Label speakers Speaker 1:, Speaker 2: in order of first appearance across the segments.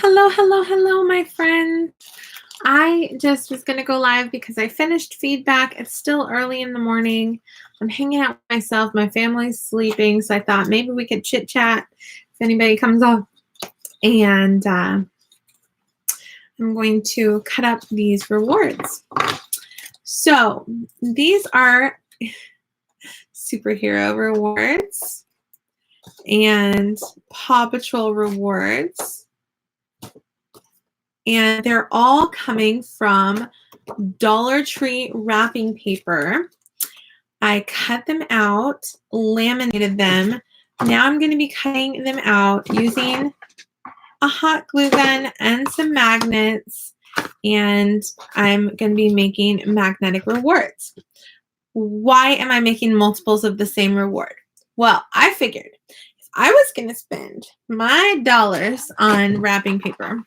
Speaker 1: Hello, my friend. I just was going to go live because I finished feedback. It's still early in the morning. I'm hanging out with myself. My family's sleeping, so I thought maybe we could chit chat if anybody comes on. And I'm going to cut up these rewards. So these are superhero rewards and Paw Patrol rewards. And they're all coming from Dollar Tree wrapping paper. I cut them out, laminated them. Now I'm going to be cutting them out using a hot glue gun and some magnets. And I'm going to be making magnetic rewards. Why am I making multiples of the same reward? Well, I figured if I was going to spend my dollars on wrapping paper,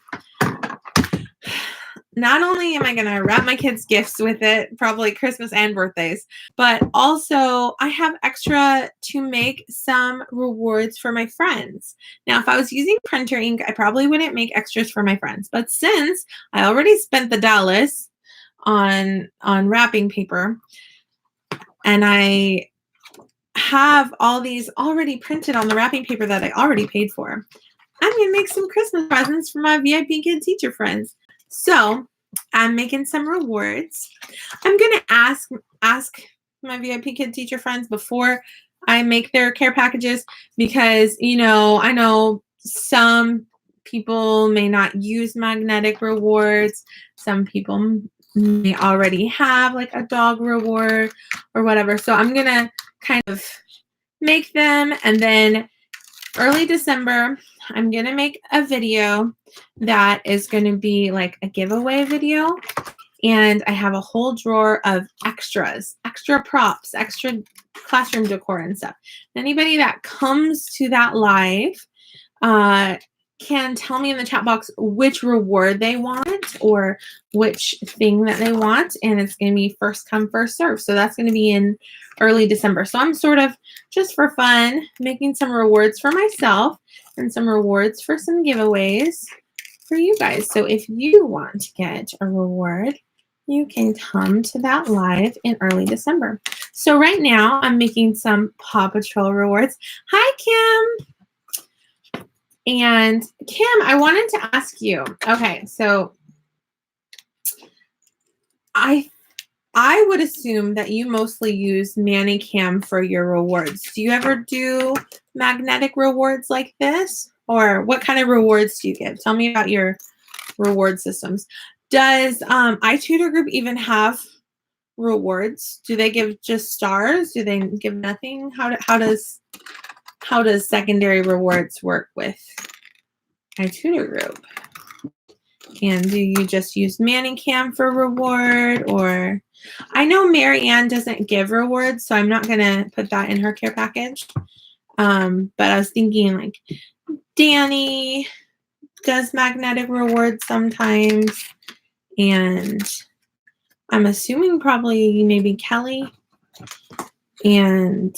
Speaker 1: not only am I going to wrap my kids' gifts with it, probably Christmas and birthdays, but also I have extra to make some rewards for my friends. Now, if I was using printer ink, I probably wouldn't make extras for my friends. But since I already spent the dollars on wrapping paper, and I have all these already printed on the wrapping paper that I already paid for, I'm going to make some Christmas presents for my VIPKID teacher friends. So I'm making some rewards. I'm going to ask my VIPKID teacher friends before I make their care packages because, you know, I know some people may not use magnetic rewards. Some people may already have like a dog reward or whatever. So I'm going to kind of make them, and then early December, I'm going to make a video that is going to be like a giveaway video. And I have a whole drawer of extras, extra props, extra classroom decor and stuff. Anybody that comes to that live can tell me in the chat box which reward they want or which thing that they want. And it's going to be first come, first serve. So that's going to be in early December. So I'm sort of just for fun making some rewards for myself and some rewards for some giveaways for you guys. So if you want to get a reward, you can come to that live in early December. So right now I'm making some Paw Patrol rewards. Hi, Kim. And Kim, I wanted to ask you, okay, so I would assume that you mostly use ManyCam for your rewards. Do you ever do magnetic rewards like this? Or what kind of rewards do you give? Tell me about your reward systems. Does iTutor Group even have rewards? Do they give just stars? Do they give nothing? How does secondary rewards work with iTutor Group? And do you just use ManyCam for reward? Or I know Mary Ann doesn't give rewards, so I'm not going to put that in her care package. But I was thinking like Dani does magnetic rewards sometimes. And I'm assuming probably maybe Kelly and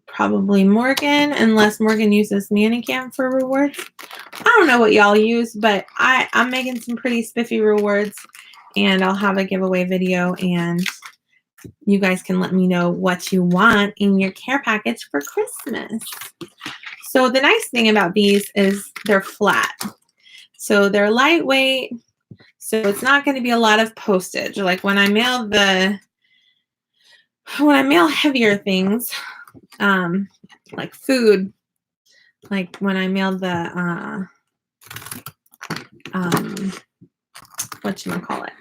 Speaker 1: probably Morgan, unless Morgan uses ManyCam for rewards. I don't know what y'all use, but I'm making some pretty spiffy rewards, and I'll have a giveaway video, and you guys can let me know what you want in your care package for Christmas. So the nice thing about these is they're flat. So they're lightweight, so it's not going to be a lot of postage. Like when I mail heavier things, like food, like when I mail the whatchamacallit,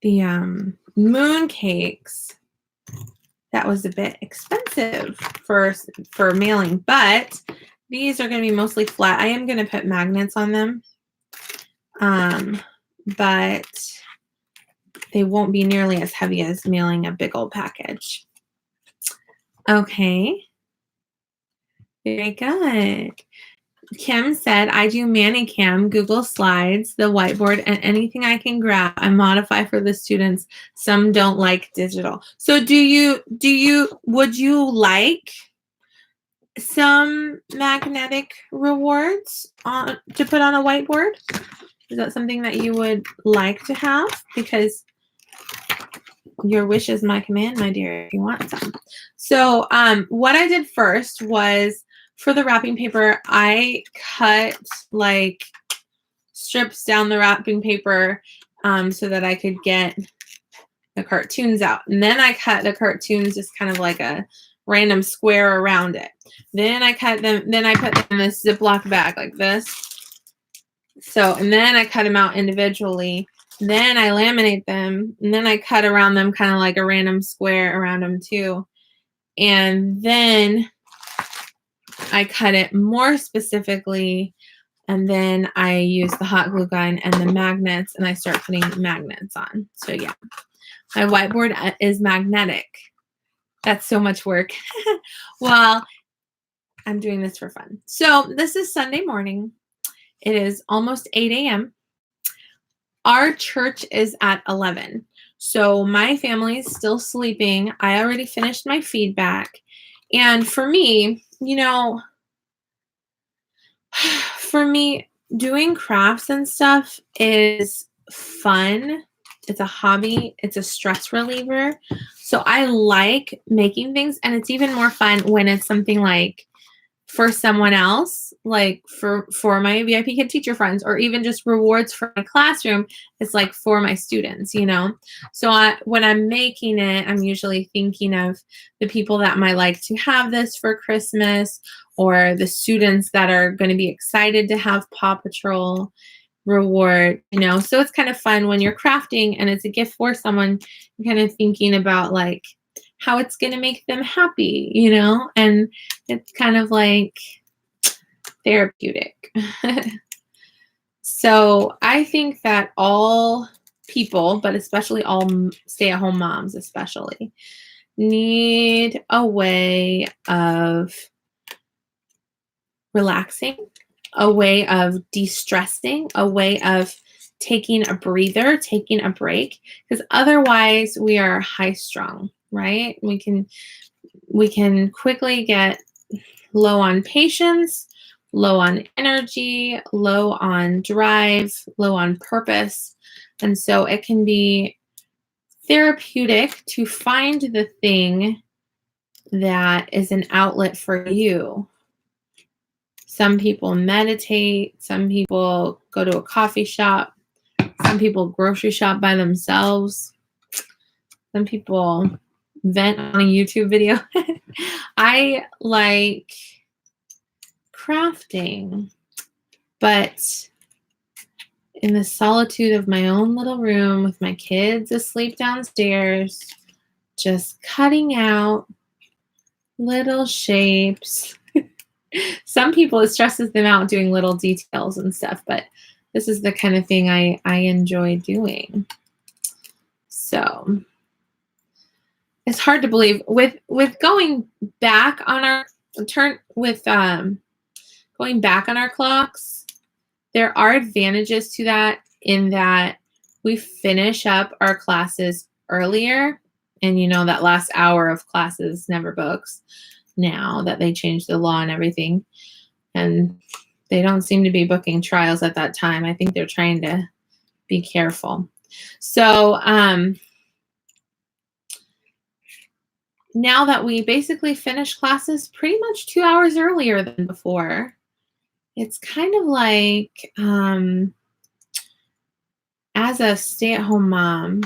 Speaker 1: the moon cakes, that was a bit expensive for mailing, but these are going to be mostly flat. I am going to put magnets on them, but they won't be nearly as heavy as mailing a big old package. Okay. Very good. Kim said, I do ManyCam, Google Slides, the whiteboard, and anything I can grab, I modify for the students. Some don't like digital. So would you like some magnetic rewards to put on a whiteboard. Is that something that you would like to have? Because your wish is my command, my dear, if you want some. So what I did first was, for the wrapping paper, I cut like strips down the wrapping paper so that I could get the cartoons out. And then I cut the cartoons just kind of like a random square around it. Then I cut them, then I put them in this Ziploc bag like this. So, and then I cut them out individually. Then I laminate them, and then I cut around them kind of like a random square around them too. And then I cut it more specifically, and then I use the hot glue gun and the magnets, and I start putting magnets on. So yeah, my whiteboard is magnetic. That's so much work. Well, I'm doing this for fun. So this is Sunday morning. It is almost 8 a.m. Our church is at 11. So my family is still sleeping. I already finished my feedback. And for me, you know, for me, doing crafts and stuff is fun. It's a hobby. It's a stress reliever. So I like making things, and it's even more fun when it's something like for someone else, like for my VIPKID teacher friends, or even just rewards for my classroom. It's like for my students, you know? So when I'm making it, I'm usually thinking of the people that might like to have this for Christmas, or the students that are going to be excited to have Paw Patrol reward, you know? So it's kind of fun when you're crafting and it's a gift for someone, you're kind of thinking about like how it's going to make them happy, you know? And it's kind of like therapeutic. So I think that all people, but especially all stay-at-home moms especially, need a way of relaxing, a way of de-stressing, a way of taking a breather, taking a break, because otherwise we are high strung, right? We can quickly get low on patience, low on energy, low on drive, low on purpose. And so it can be therapeutic to find the thing that is an outlet for you. Some people meditate, some people go to a coffee shop, some people grocery shop by themselves, some people vent on a YouTube video. I like crafting, but in the solitude of my own little room with my kids asleep downstairs, just cutting out little shapes. Some people, it stresses them out doing little details and stuff, but this is the kind of thing I enjoy doing. So it's hard to believe with going back on our going back on our clocks. There are advantages to that, in that we finish up our classes earlier, and you know that last hour of classes never books now that they changed the law and everything, and they don't seem to be booking trials at that time. I think they're trying to be careful. So now that we basically finish classes pretty much 2 hours earlier than before, it's kind of like, as a stay-at-home mom,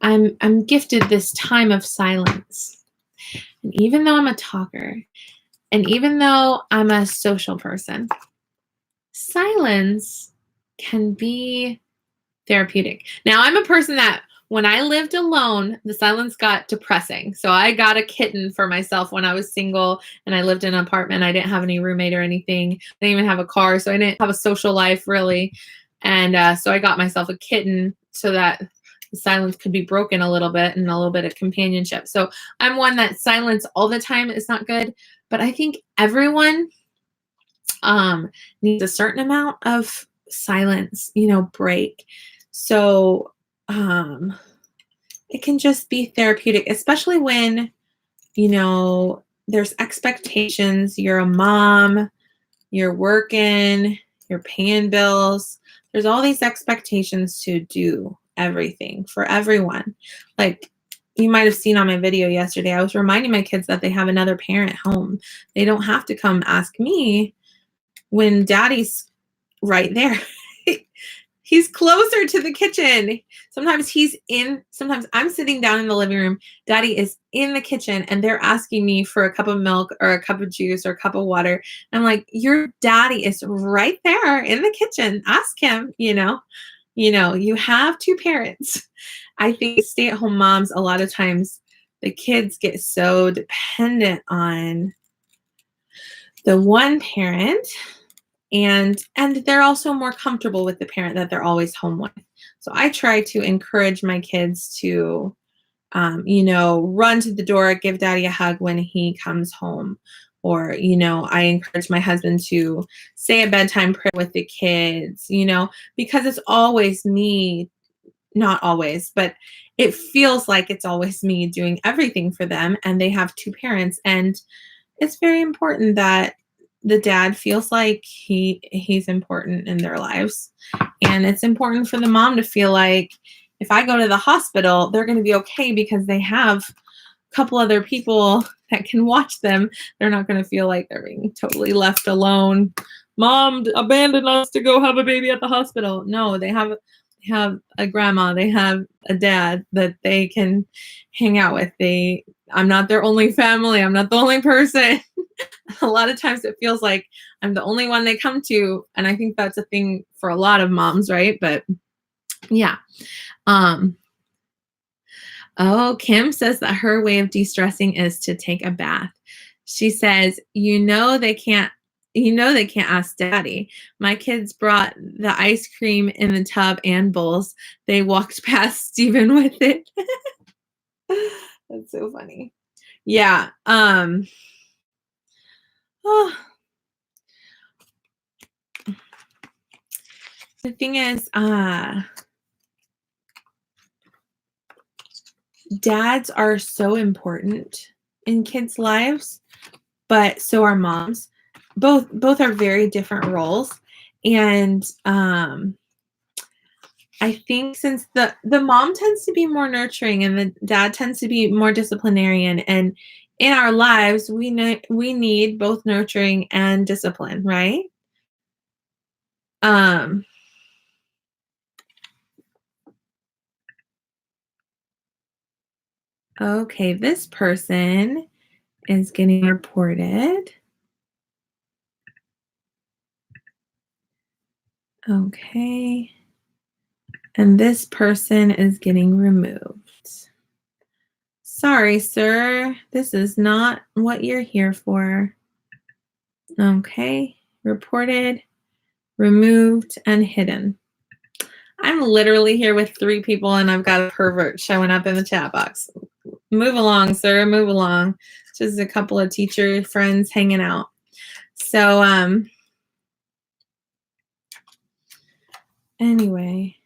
Speaker 1: I'm gifted this time of silence. And even though I'm a talker, and even though I'm a social person, silence can be therapeutic. Now, I'm a person that when I lived alone, the silence got depressing. So I got a kitten for myself when I was single and I lived in an apartment. I didn't have any roommate or anything. I didn't even have a car, so I didn't have a social life really. And so I got myself a kitten so that the silence could be broken a little bit, and a little bit of companionship. So I'm one that silence all the time is not good, but I think everyone needs a certain amount of silence, you know, break. So it can just be therapeutic, especially when, you know, there's expectations. You're a mom, you're working, you're paying bills. There's all these expectations to do everything for everyone. Like you might have seen on my video yesterday, I was reminding my kids that they have another parent home. They don't have to come ask me when daddy's right there. He's closer to the kitchen. Sometimes I'm sitting down in the living room. Daddy is in the kitchen and they're asking me for a cup of milk or a cup of juice or a cup of water. I'm like, your daddy is right there in the kitchen. Ask him, you have two parents. I think stay-at-home moms, a lot of times the kids get so dependent on the one parent. And they're also more comfortable with the parent that they're always home with. So I try to encourage my kids to, run to the door, give daddy a hug when he comes home. Or, I encourage my husband to say a bedtime prayer with the kids, because it's always me, not always, but it feels like it's always me doing everything for them. And they have two parents. And it's very important that the dad feels like he's important in their lives. And it's important for the mom to feel like if I go to the hospital, they're going to be okay because they have a couple other people that can watch them. They're not going to feel like they're being totally left alone. Mom abandoned us to go have a baby at the hospital. No, they have a grandma, they have a dad that they can hang out with. I'm not their only family. I'm not the only person. A lot of times it feels like I'm the only one they come to. And I think that's a thing for a lot of moms, right? But yeah. Kim says that her way of de-stressing is to take a bath. She says, they can't ask daddy. My kids brought the ice cream in the tub and bowls. They walked past Steven with it. That's so funny. Yeah. The thing is, dads are so important in kids' lives, but so are moms. Both are very different roles. And I think since the mom tends to be more nurturing and the dad tends to be more disciplinarian, and in our lives, we need both nurturing and discipline, right? Okay, this person is getting reported. Okay. And this person is getting removed. Sorry, sir. This is not what you're here for. Okay. Reported, removed, and hidden. I'm literally here with 3 people and I've got a pervert showing up in the chat box. Move along, sir. Move along. Just a couple of teacher friends hanging out. So, anyway.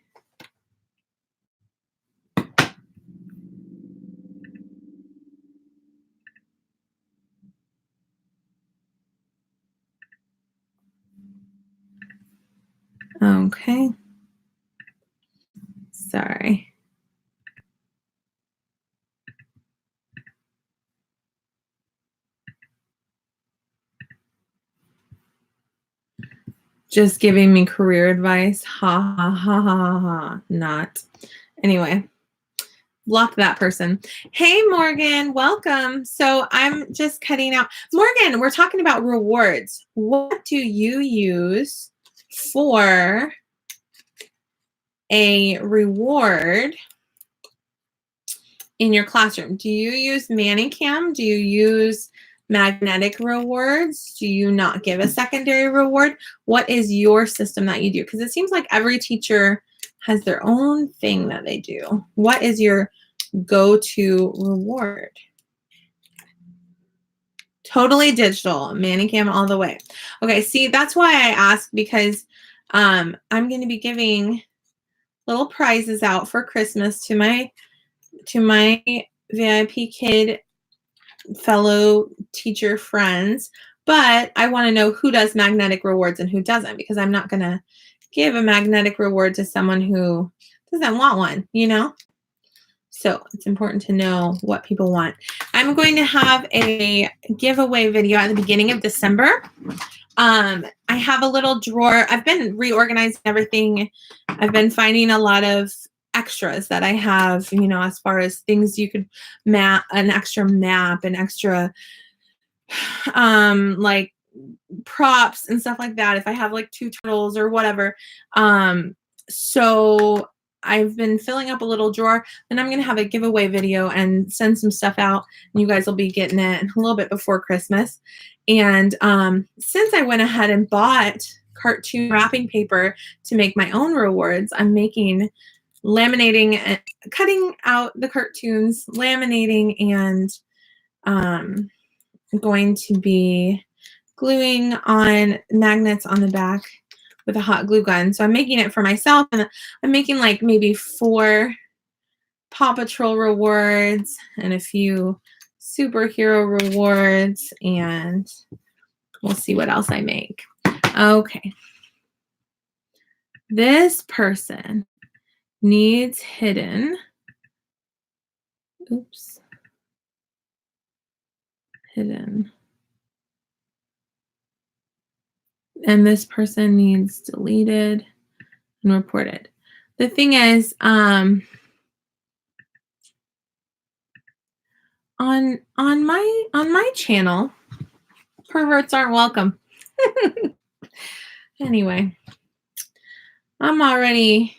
Speaker 1: Okay. Sorry. Just giving me career advice. Ha, ha, ha, ha, ha. Not. Anyway, block that person. Hey, Morgan, welcome. So I'm just cutting out. Morgan, we're talking about rewards. What do you use for a reward in your classroom? Do you use ManyCam? Do you use magnetic rewards? Do you not give a secondary reward? What is your system that you do? Because it seems like every teacher has their own thing that they do. What is your go-to reward? Totally digital, ManyCam all the way. Okay, see, that's why I asked, because I'm going to be giving little prizes out for Christmas to my VIPKID fellow teacher friends, but I want to know who does magnetic rewards and who doesn't, because I'm not going to give a magnetic reward to someone who doesn't want one, you know? So it's important to know what people want. I'm going to have a giveaway video at the beginning of December. I have a little drawer. I've been reorganizing everything. I've been finding a lot of extras that I have, you know, as far as things you could map, an extra map, an extra like props and stuff like that, if I have like 2 turtles or whatever. So I've been filling up a little drawer, and I'm going to have a giveaway video and send some stuff out, and you guys will be getting it a little bit before Christmas. And since I went ahead and bought cartoon wrapping paper to make my own rewards, I'm making laminating and cutting out the cartoons, laminating, and I'm going to be gluing on magnets on the back with a hot glue gun. So I'm making it for myself, and I'm making like maybe 4 Paw Patrol rewards and a few superhero rewards, and we'll see what else I make. Okay. This person needs hidden. Oops. Hidden. And this person needs deleted and reported. The thing is, on my channel, perverts aren't welcome. Anyway, I'm already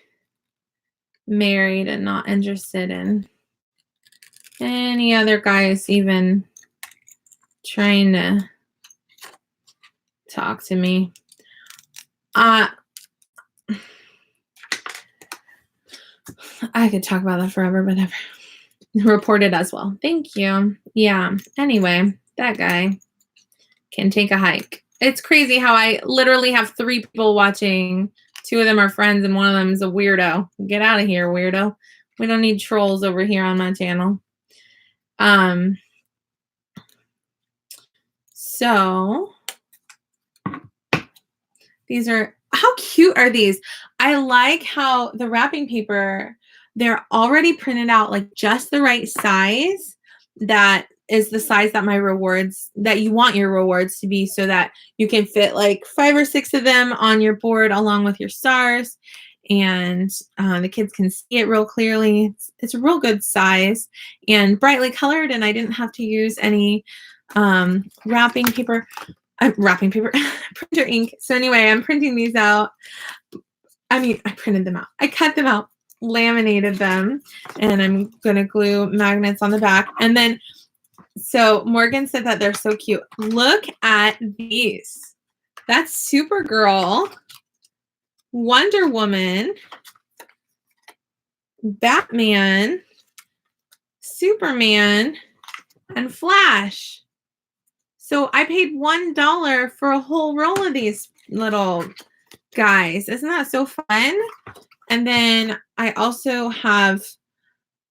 Speaker 1: married and not interested in any other guys even trying to talk to me. I could talk about that forever, but never. Reported as well. Thank you. Yeah. Anyway, that guy can take a hike. It's crazy how I literally have 3 people watching. 2 of them are friends, and one of them is a weirdo. Get out of here, weirdo. We don't need trolls over here on my channel. So these are, how cute are these? I like how the wrapping paper, they're already printed out like just the right size. That is the size that my rewards, that you want your rewards to be, so that you can fit like 5 or 6 of them on your board along with your stars, and the kids can see it real clearly. It's a real good size and brightly colored, and I didn't have to use any wrapping paper, printer ink. So anyway, I'm printing these out. I mean, I printed them out. I cut them out, laminated them, and I'm going to glue magnets on the back. And then, so Morgan said that they're so cute. Look at these. That's Supergirl, Wonder Woman, Batman, Superman, and Flash. So I paid $1 for a whole roll of these little guys. Isn't that so fun? And then I also have,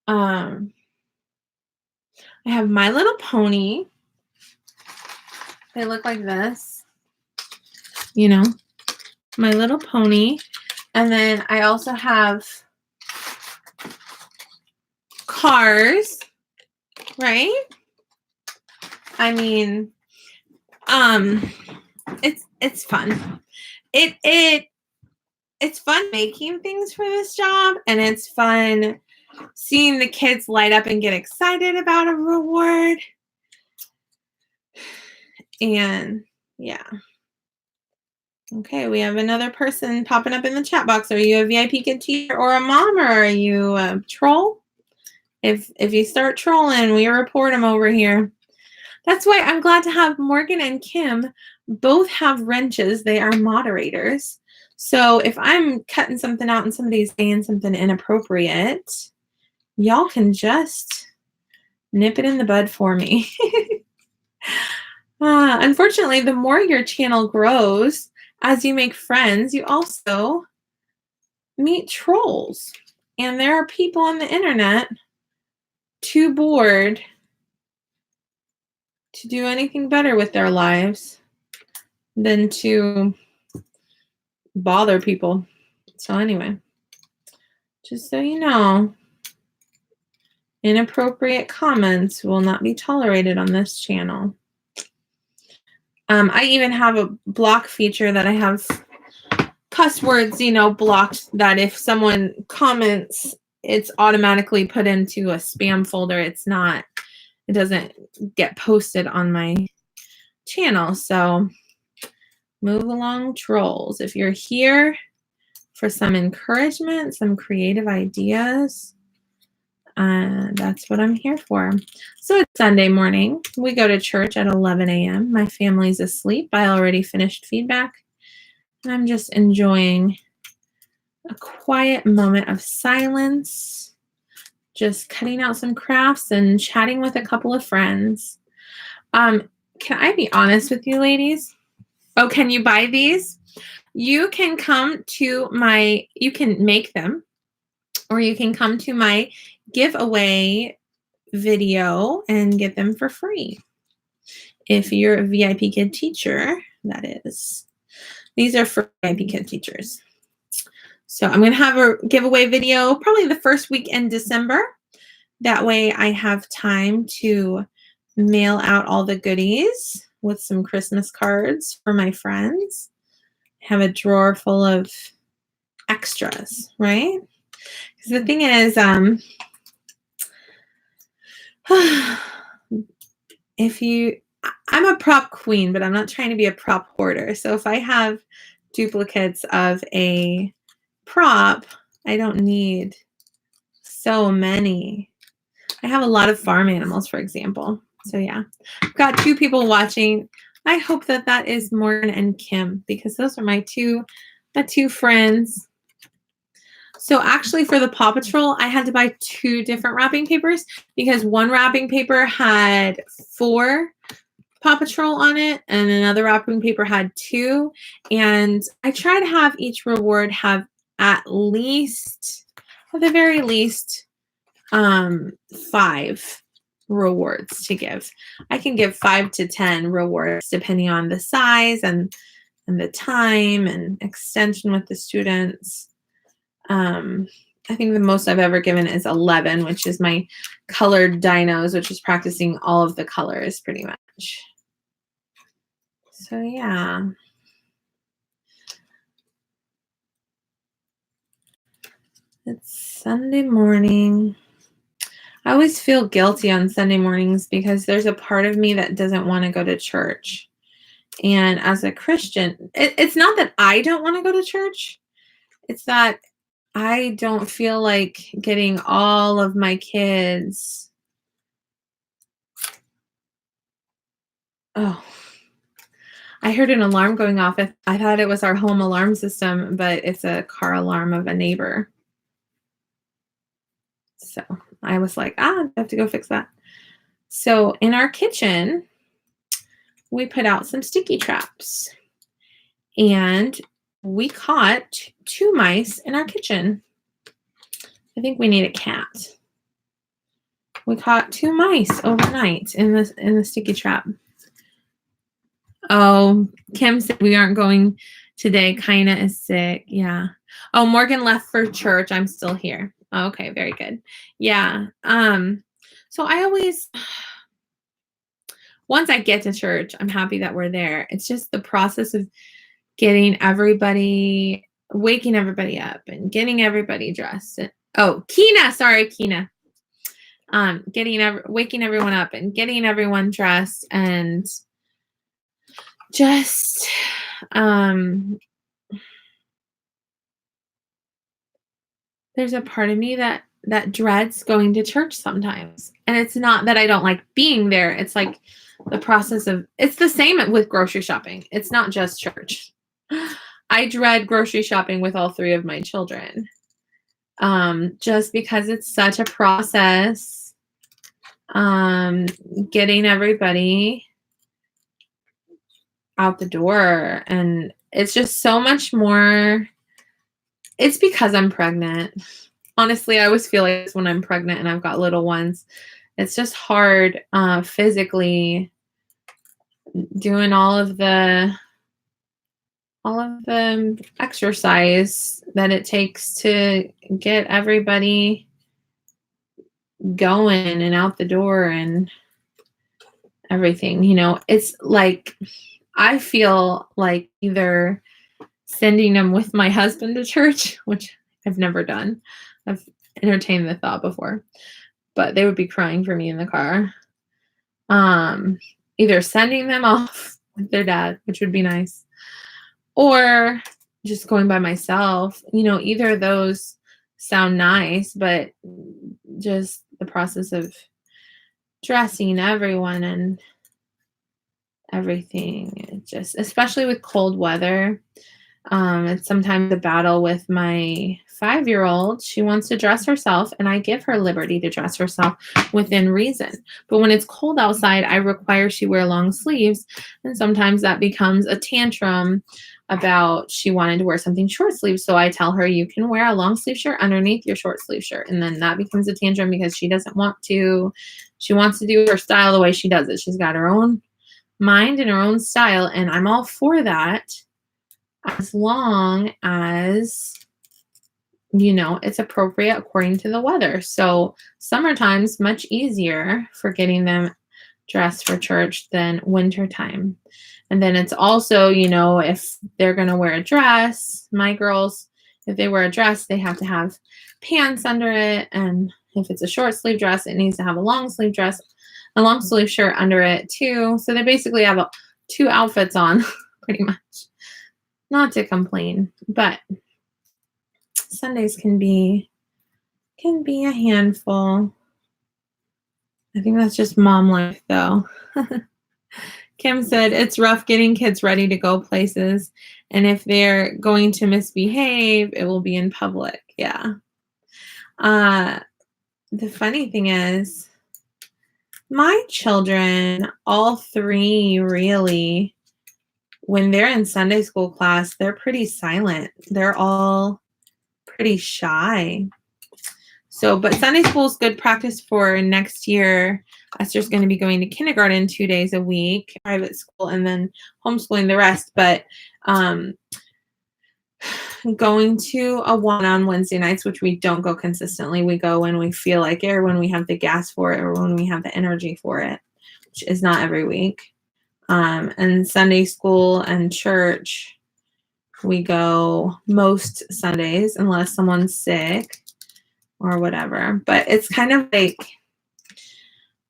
Speaker 1: I have My Little Pony. They look like this, you know, My Little Pony. And then I also have Cars, right? I mean, it's fun. It's fun making things for this job, and it's fun seeing the kids light up and get excited about a reward. And yeah. Okay, we have another person popping up in the chat box. Are you a VIPKID teacher or a mom, or are you a troll? If you start trolling, we report them over here. That's why I'm glad to have Morgan and Kim both have wrenches. They are moderators. So if I'm cutting something out and somebody's saying something inappropriate, y'all can just nip it in the bud for me. Unfortunately, the more your channel grows, as you make friends, you also meet trolls. And there are people on the internet too bored to do anything better with their lives than to bother people. So anyway, just so you know, inappropriate comments will not be tolerated on this channel. I even have a block feature that I have cuss words, blocked, that if someone comments, it's automatically put into a spam folder. It doesn't get posted on my channel. So move along, trolls. If you're here for some encouragement, some creative ideas, that's what I'm here for. So it's Sunday morning. We go to church at 11 a.m. My family's asleep. I already finished feedback. And I'm just enjoying a quiet moment of silence, just cutting out some crafts and chatting with a couple of friends. Can I be honest with you, ladies? Oh, can you buy these? You can come to you can make them, or you can come to my giveaway video and get them for free. If you're a VIPKID teacher, that is. These are for VIPKID teachers. So I'm going to have a giveaway video probably the first week in December. That way I have time to mail out all the goodies with some Christmas cards for my friends. Have a drawer full of extras, right? Because the thing is, I'm a prop queen, but I'm not trying to be a prop hoarder. So if I have duplicates of a prop, I don't need so many. I have a lot of farm animals, for example. So yeah, I've got 2 people watching. I hope that is Morgan and Kim, because those are my two friends. So actually for the Paw Patrol, I had to buy 2 different wrapping papers because one wrapping paper had 4 Paw Patrol on it and another wrapping paper had 2. And I try to have each reward have at the very least, 5 rewards to give. I can give 5 to 10 rewards depending on the size and the time and extension with the students. I think the most I've ever given is 11, which is my colored dinos, which is practicing all of the colors pretty much. So yeah. It's Sunday morning. I always feel guilty on Sunday mornings because there's a part of me that doesn't want to go to church. And as a Christian, it's not that I don't want to go to church. It's that I don't feel like getting all of my kids. Oh, I heard an alarm going off. I thought it was our home alarm system, but it's a car alarm of a neighbor. So I was like, I have to go fix that. So in our kitchen, we put out some sticky traps. And we caught 2 mice in our kitchen. I think we need a cat. We caught 2 mice overnight in the sticky trap. Oh, Kim said we aren't going today. Kaina is sick. Yeah. Oh, Morgan left for church. I'm still here. Okay, very good. Yeah. So I always, once I get to church, I'm happy that we're there. It's just the process of waking everybody up and getting everybody dressed. Oh, Kina, sorry, Kina. Waking everyone up and getting everyone dressed and just there's a part of me that dreads going to church sometimes. And it's not that I don't like being there. It's like the process of, it's the same with grocery shopping. It's not just church. I dread grocery shopping with all 3 of my children. Just because it's such a process, getting everybody out the door, and it's just so much more. It's because I'm pregnant. Honestly, I always feel like it's when I'm pregnant and I've got little ones. It's just hard physically doing all of the exercise that it takes to get everybody going and out the door and everything. It's like I feel like either sending them with my husband to church, which I've never done. I've entertained the thought before, but they would be crying for me in the car. Either sending them off with their dad, which would be nice, or just going by myself. Either of those sound nice, but just the process of dressing everyone and everything, just especially with cold weather, it's sometimes a battle with my 5-year-old. She wants to dress herself, and I give her liberty to dress herself within reason. But when it's cold outside, I require she wear long sleeves, and sometimes that becomes a tantrum about she wanted to wear something short sleeve. So I tell her, you can wear a long sleeve shirt underneath your short sleeve shirt. And then that becomes a tantrum because she doesn't want to. She wants to do her style the way she does it. She's got her own mind and her own style, and I'm all for that as long as it's appropriate according to the weather. So summertime's much easier for getting them dressed for church than wintertime. And then it's also, if they're going to wear a dress, my girls, if they wear a dress, they have to have pants under it. And if it's a short sleeve dress, it needs to have a long sleeve shirt under it too. So they basically have 2 outfits on pretty much. Not to complain, but Sundays can be a handful. I think that's just mom life though. Kim said it's rough getting kids ready to go places, and if they're going to misbehave, it will be in public. Yeah. The funny thing is, my children, all 3 really, when they're in Sunday school class, they're pretty silent. They're all pretty shy. So, but Sunday school is good practice for next year. Esther's going to be going to kindergarten 2 days a week, private school, and then homeschooling the rest. But going to a one on Wednesday nights, which we don't go consistently. We go when we feel like it, or when we have the gas for it, or when we have the energy for it, which is not every week. And Sunday school and church, we go most Sundays unless someone's sick or whatever. But it's kind of like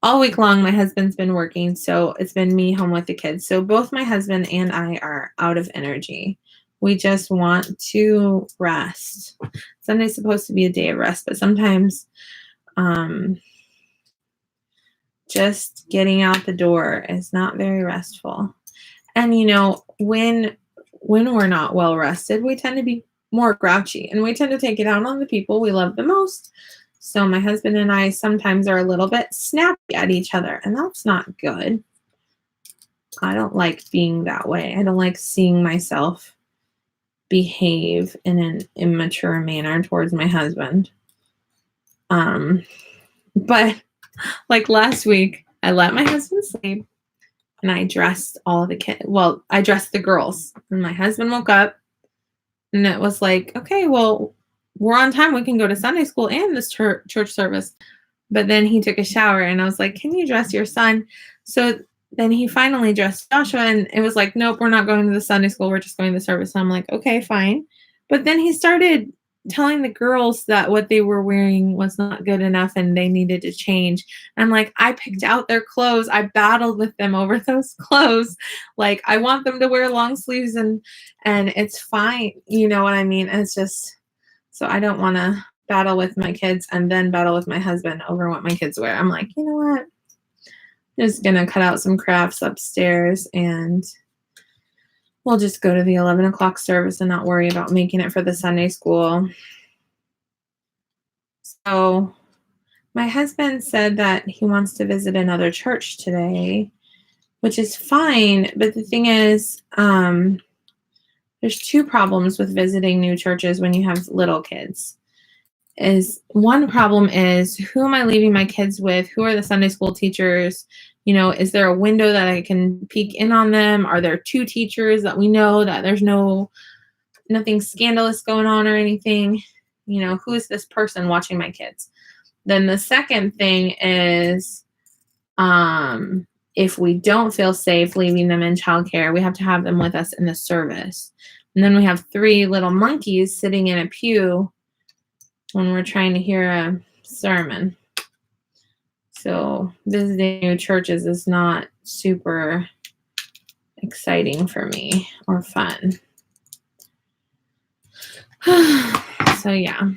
Speaker 1: all week long, my husband's been working, so it's been me home with the kids. So both my husband and I are out of energy. We just want to rest. Sunday's supposed to be a day of rest, but sometimes just getting out the door is not very restful. And when we're not well rested, we tend to be more grouchy, and we tend to take it out on the people we love the most. So my husband and I sometimes are a little bit snappy at each other, and that's not good. I don't like being that way. I don't like seeing myself behave in an immature manner towards my husband. But like last week, I let my husband sleep, and I dressed all the kids. Well, I dressed the girls, and my husband woke up, and it was like, okay, well, we're on time. We can go to Sunday school and this church service. But then he took a shower, and I was like, can you dress your son? So then he finally dressed Joshua, and it was like, nope, we're not going to the Sunday school. We're just going to the service. And I'm like, okay, fine. But then he started telling the girls that what they were wearing was not good enough and they needed to change. I'm like, I picked out their clothes. I battled with them over those clothes. Like, I want them to wear long sleeves and it's fine. You know what I mean? And it's just, so I don't want to battle with my kids and then battle with my husband over what my kids wear. I'm like, you know what? I'm just going to cut out some crafts upstairs and we'll just go to the 11 o'clock service and not worry about making it for the Sunday school. So my husband said that he wants to visit another church today, which is fine. But the thing is, there's 2 problems with visiting new churches when you have little kids. One problem is, who am I leaving my kids with? Who are the Sunday school teachers? Is there a window that I can peek in on them? Are there 2 teachers that we know that there's nothing scandalous going on or anything? Who is this person watching my kids? Then the second thing is, if we don't feel safe leaving them in childcare, we have to have them with us in the service. And then we have 3 little monkeys sitting in a pew when we're trying to hear a sermon. So visiting new churches is not super exciting for me or fun. So yeah.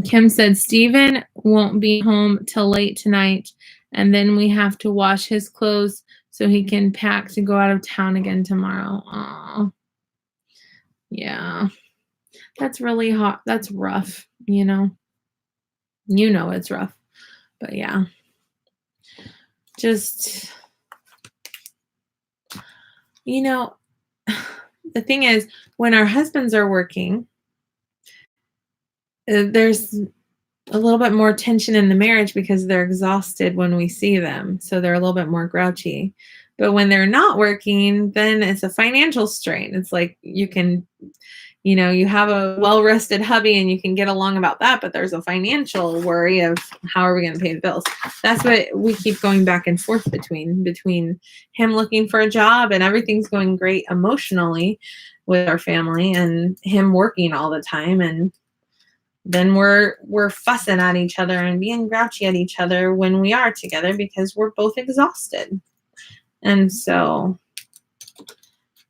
Speaker 1: Kim said Steven won't be home till late tonight, and then we have to wash his clothes so he can pack to go out of town again tomorrow. Aww. Yeah. That's really hot. That's rough, it's rough. But yeah. Just, the thing is, when our husbands are working, there's a little bit more tension in the marriage because they're exhausted when we see them. So they're a little bit more grouchy. But when they're not working, then it's a financial strain. It's like you can, you have a well-rested hubby and you can get along about that, but there's a financial worry of how are we going to pay the bills? That's what we keep going back and forth between him looking for a job and everything's going great emotionally with our family and him working all the time. And then we're fussing at each other and being grouchy at each other when we are together because we're both exhausted. And so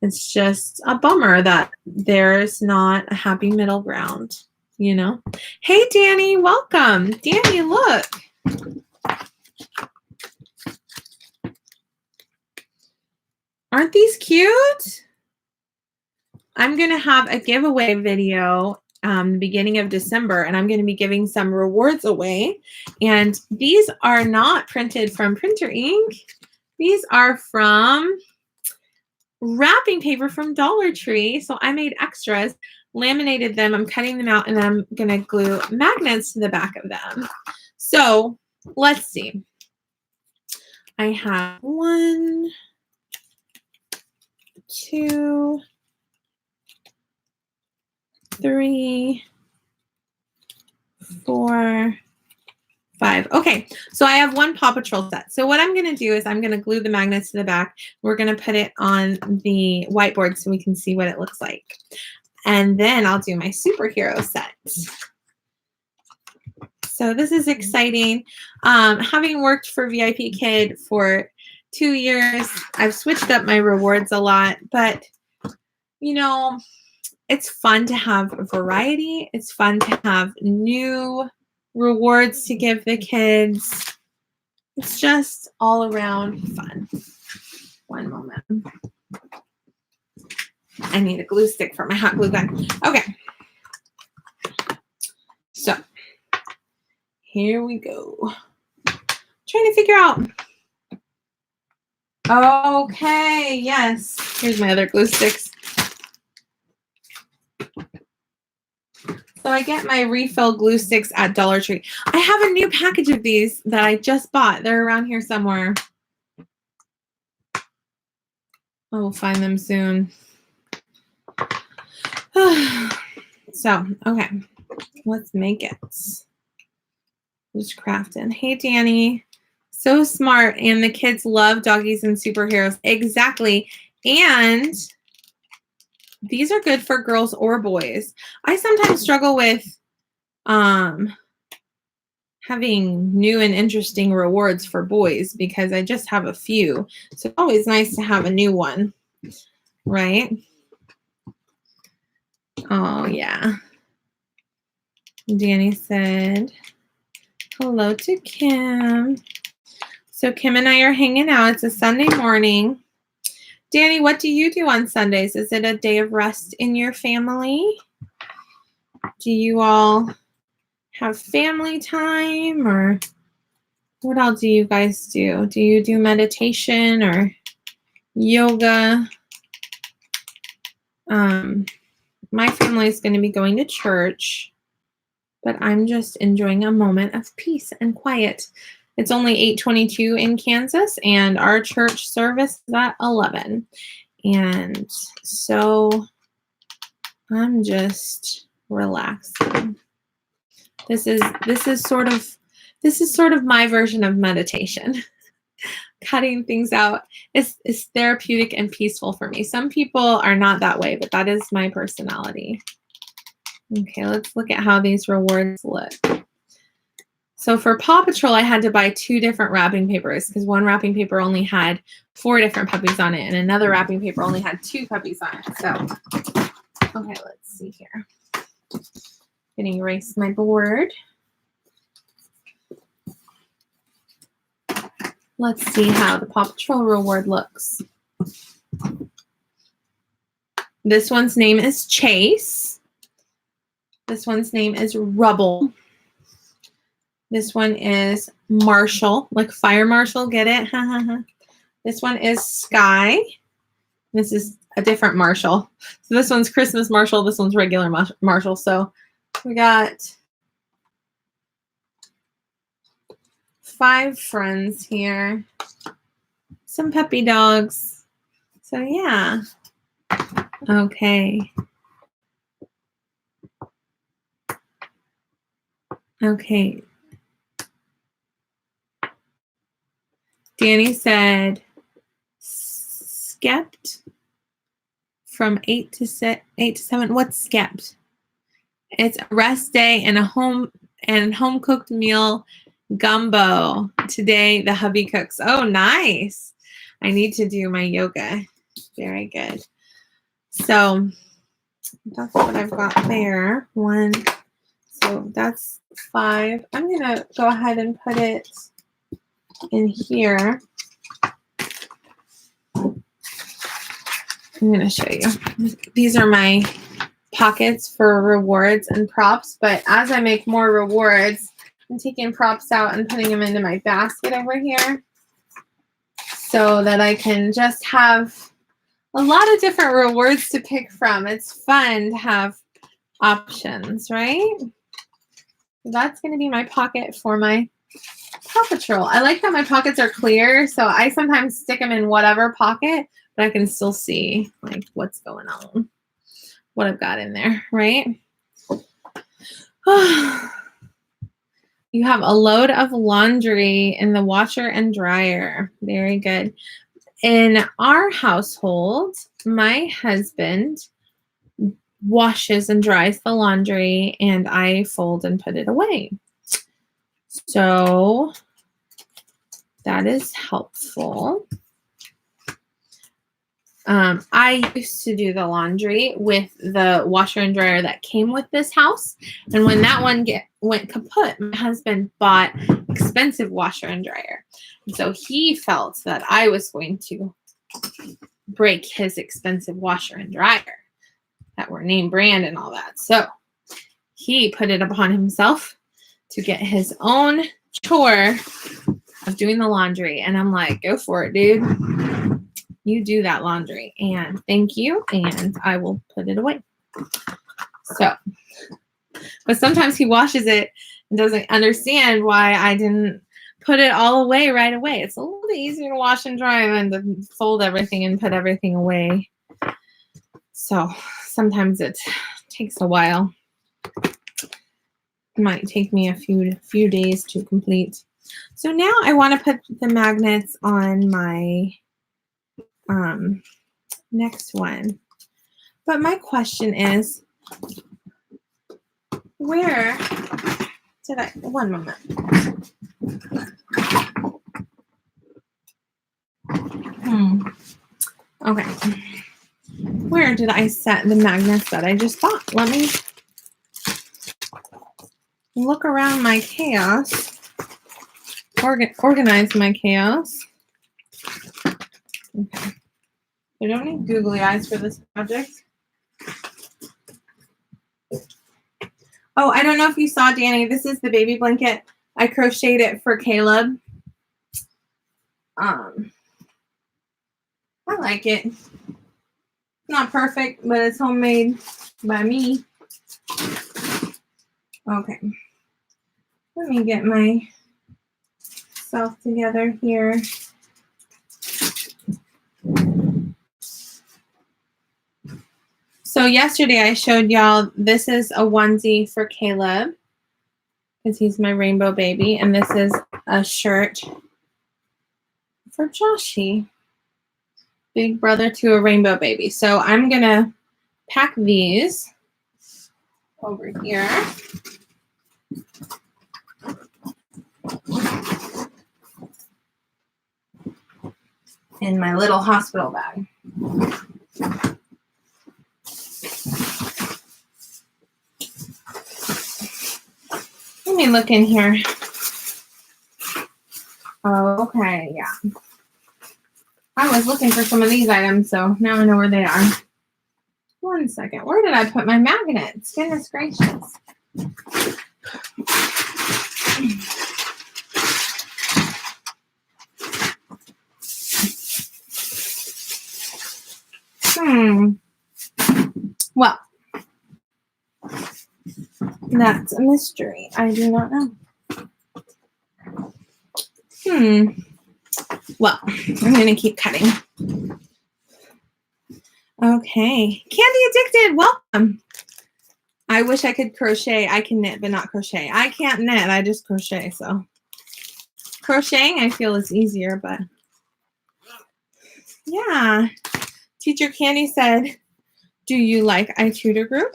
Speaker 1: it's just a bummer that there's not a happy middle ground, Hey, Dani, welcome. Dani, look. Aren't these cute? I'm going to have a giveaway video beginning of December, and I'm going to be giving some rewards away. And these are not printed from printer ink. These are from wrapping paper from Dollar Tree. So I made extras, laminated them. I'm cutting them out, and I'm going to glue magnets to the back of them. So let's see. I have 1, 2, 3, 4, 5. Okay, so I have 1 Paw Patrol set. So what I'm going to do is I'm going to glue the magnets to the back. We're going to put it on the whiteboard so we can see what it looks like. And then I'll do my superhero set. So this is exciting. Having worked for VIPKID for 2 years, I've switched up my rewards a lot, but it's fun to have a variety. It's fun to have new rewards to give the kids. It's just all around fun. One moment. I need a glue stick for my hot glue gun. Okay. So here we go. Trying to figure out. Okay, yes. Here's my other glue sticks. So I get my refill glue sticks at Dollar Tree. I have a new package of these that I just bought. They're around here somewhere. I will find them soon. So, okay. Let's make it. Just crafting. Hey, Dani. So smart. And the kids love doggies and superheroes. Exactly. And these are good for girls or boys. I sometimes struggle with having new and interesting rewards for boys because I just have a few. So it's always nice to have a new one, right? Oh, yeah. Dani said hello to Kim. So Kim and I are hanging out. It's a Sunday morning. Dani, what do you do on Sundays? Is it a day of rest in your family? Do you all have family time, or what else do you guys do? Do you do meditation or yoga? My family is going to be going to church, but I'm just enjoying a moment of peace and quiet. It's only 8:22 in Kansas, and our church service is at 11. And so I'm just relaxing. This is sort of my version of meditation. Cutting things out is therapeutic and peaceful for me. Some people are not that way, but that is my personality. Okay, let's look at how these rewards look. So for Paw Patrol, I had to buy 2 different wrapping papers because one wrapping paper only had 4 different puppies on it, and another wrapping paper only had 2 puppies on it. So, okay, let's see here. Gonna erase my board. Let's see how the Paw Patrol reward looks. This one's name is Chase. This one's name is Rubble. This one is Marshall, like Fire Marshal, get it? This one is Sky. This is a different Marshall. So this one's Christmas Marshall. This one's regular Marshall. So we got 5 friends here. Some puppy dogs. So yeah. Okay. Okay. Dani said, skept from 8 to 7. What's skept? It's a rest day and a home cooked meal gumbo. Today the hubby cooks. Oh, nice. I need to do my yoga. Very good. So that's what I've got there. 1. So that's 5. I'm gonna go ahead and put it in here. I'm going to show you. These are my pockets for rewards and props, but as I make more rewards, I'm taking props out and putting them into my basket over here so that I can just have a lot of different rewards to pick from. It's fun to have options, right? That's going to be my pocket for my Paw Patrol. I like that my pockets are clear, so I sometimes stick them in whatever pocket, but I can still see like what's going on, what I've got in there, right? You have a load of laundry in the washer and dryer. Very good. In our household, my husband washes and dries the laundry, and I fold and put it away. So that is helpful. I used to do the laundry with the washer and dryer that came with this house. And when that one went kaput, my husband bought expensive washer and dryer. And so he felt that I was going to break his expensive washer and dryer that were name brand and all that. So he put it upon himself to get his own chore of doing the laundry. And I'm like, go for it, dude. You do that laundry. And thank you. And I will put it away. So, but sometimes he washes it and doesn't understand why I didn't put it all away right away. It's a little bit easier to wash and dry than to fold everything and put everything away. So sometimes it takes a while. It might take me a few days to complete. So now I want to put the magnets on my next one. But my question is, where did I, one moment. Okay. Where did I set the magnets that I just bought? Let me look around my chaos, organize my chaos. Okay. I don't need googly eyes for this project. Oh, I don't know if you saw, Dani. This is the baby blanket. I crocheted it for Caleb. I like it. Not perfect, but it's homemade by me. Okay. Let me get my myself together here. So yesterday I showed y'all this is a onesie for Caleb because he's my rainbow baby, and this is a shirt for Joshy, big brother to a rainbow baby. So I'm gonna pack these over here. In my little hospital bag. Let me look in here. Oh, okay, yeah. I was looking for some of these items, so now I know where they are. One second. Where did I put my magnets? Goodness gracious. Well, that's a mystery. I do not know. Well, I'm going to keep cutting. Okay. Candy Addicted, welcome. I wish I could crochet. I can knit, but not crochet. I can't knit. I just crochet, so. Crocheting, I feel, is easier, but. Yeah. Teacher Candy said, do you like iTutor Group?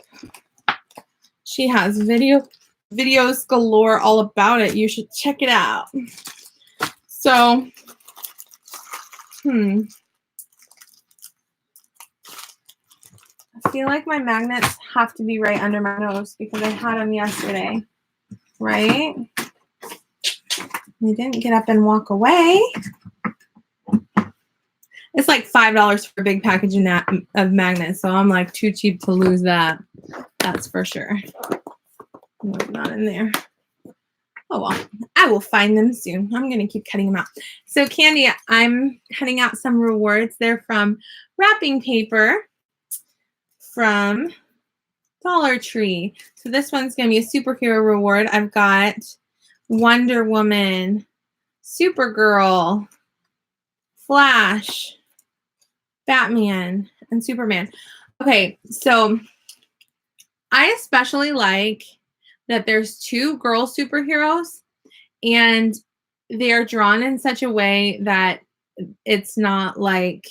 Speaker 1: She has videos galore all about it. You should check it out. So, I feel like my magnets have to be right under my nose because I had them yesterday, right? They didn't get up and walk away. It's like $5 for a big package of magnets, so I'm like too cheap to lose that. That's for sure. No, not in there. Oh well, I will find them soon. I'm gonna keep cutting them out. So Candy, I'm cutting out some rewards. They're from wrapping paper from Dollar Tree. So this one's gonna be a superhero reward. I've got Wonder Woman, Supergirl, Flash, Batman, and Superman. Okay, so I especially like that there's 2 girl superheroes and they are drawn in such a way that it's not like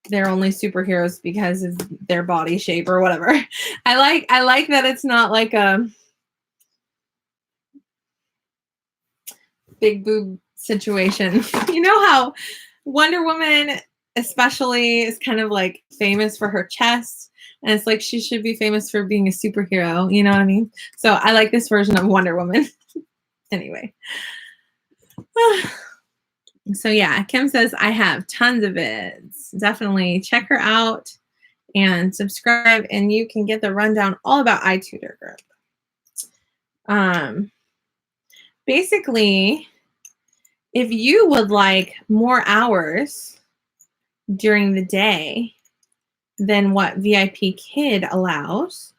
Speaker 1: they're only superheroes because of their body shape or whatever. I like that it's not like a big boob situation. You know how Wonder Woman especially is kind of like famous for her chest, and it's like she should be famous for being a superhero, you know what I mean? So I like this version of Wonder Woman. Anyway. So yeah, Kim says I have tons of vids. Definitely check her out and subscribe, and you can get the rundown all about iTutor Group. Basically, if you would like more hours during the day than what VIPKID allows,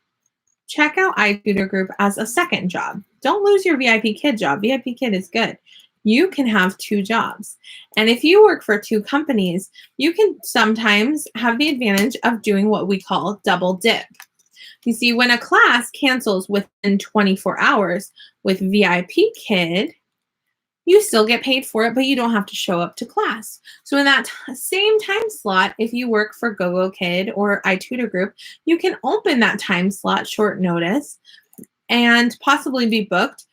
Speaker 1: check out iTutor Group as a second job. Don't lose your VIPKID job. VIPKID is good. You can have 2 jobs. And if you work for 2 companies, you can sometimes have the advantage of doing what we call double dip. You see, when a class cancels within 24 hours with VIPKID, you still get paid for it, but you don't have to show up to class. So in that same time slot, if you work for GoGoKid or iTutor Group, you can open that time slot short notice and possibly be booked.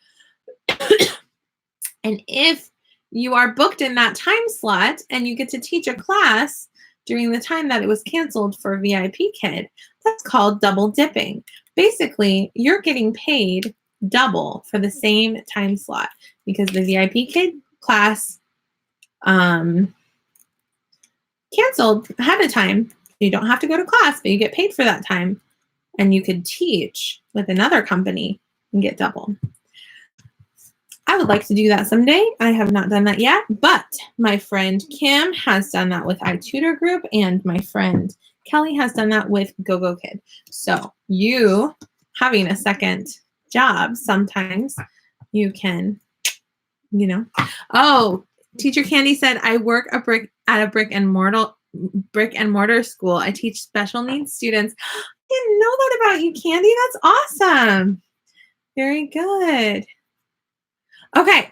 Speaker 1: And if you are booked in that time slot and you get to teach a class during the time that it was canceled for VIPKID, that's called double dipping. Basically, you're getting paid double for the same time slot because the VIPKID class canceled ahead of time. You don't have to go to class, but you get paid for that time. And you could teach with another company and get double. I would like to do that someday. I have not done that yet, but my friend Kim has done that with iTutor Group, and my friend Kelly has done that with GoGoKid. So you having a second job, sometimes you can you know. Oh, Teacher Candy said, I work at a brick and mortar school. I teach special needs students. I didn't know that about you, Candy. That's awesome. Very good. Okay.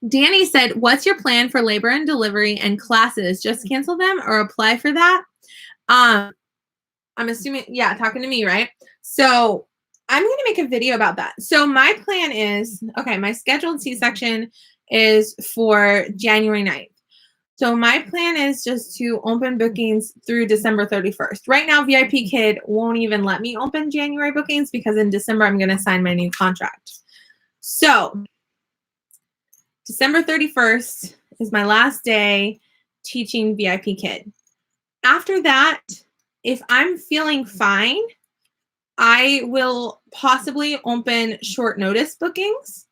Speaker 1: Dani said, what's your plan for labor and delivery and classes? Just cancel them or apply for that? I'm assuming, yeah, talking to me, right? So I'm going to make a video about that. So my plan is, okay, my scheduled C-section is for January 9th. So my plan is just to open bookings through December 31st. Right now, VIPKID won't even let me open January bookings because in December, I'm going to sign my new contract. So December 31st is my last day teaching VIPKID. After that, if I'm feeling fine, I will possibly open short notice bookings,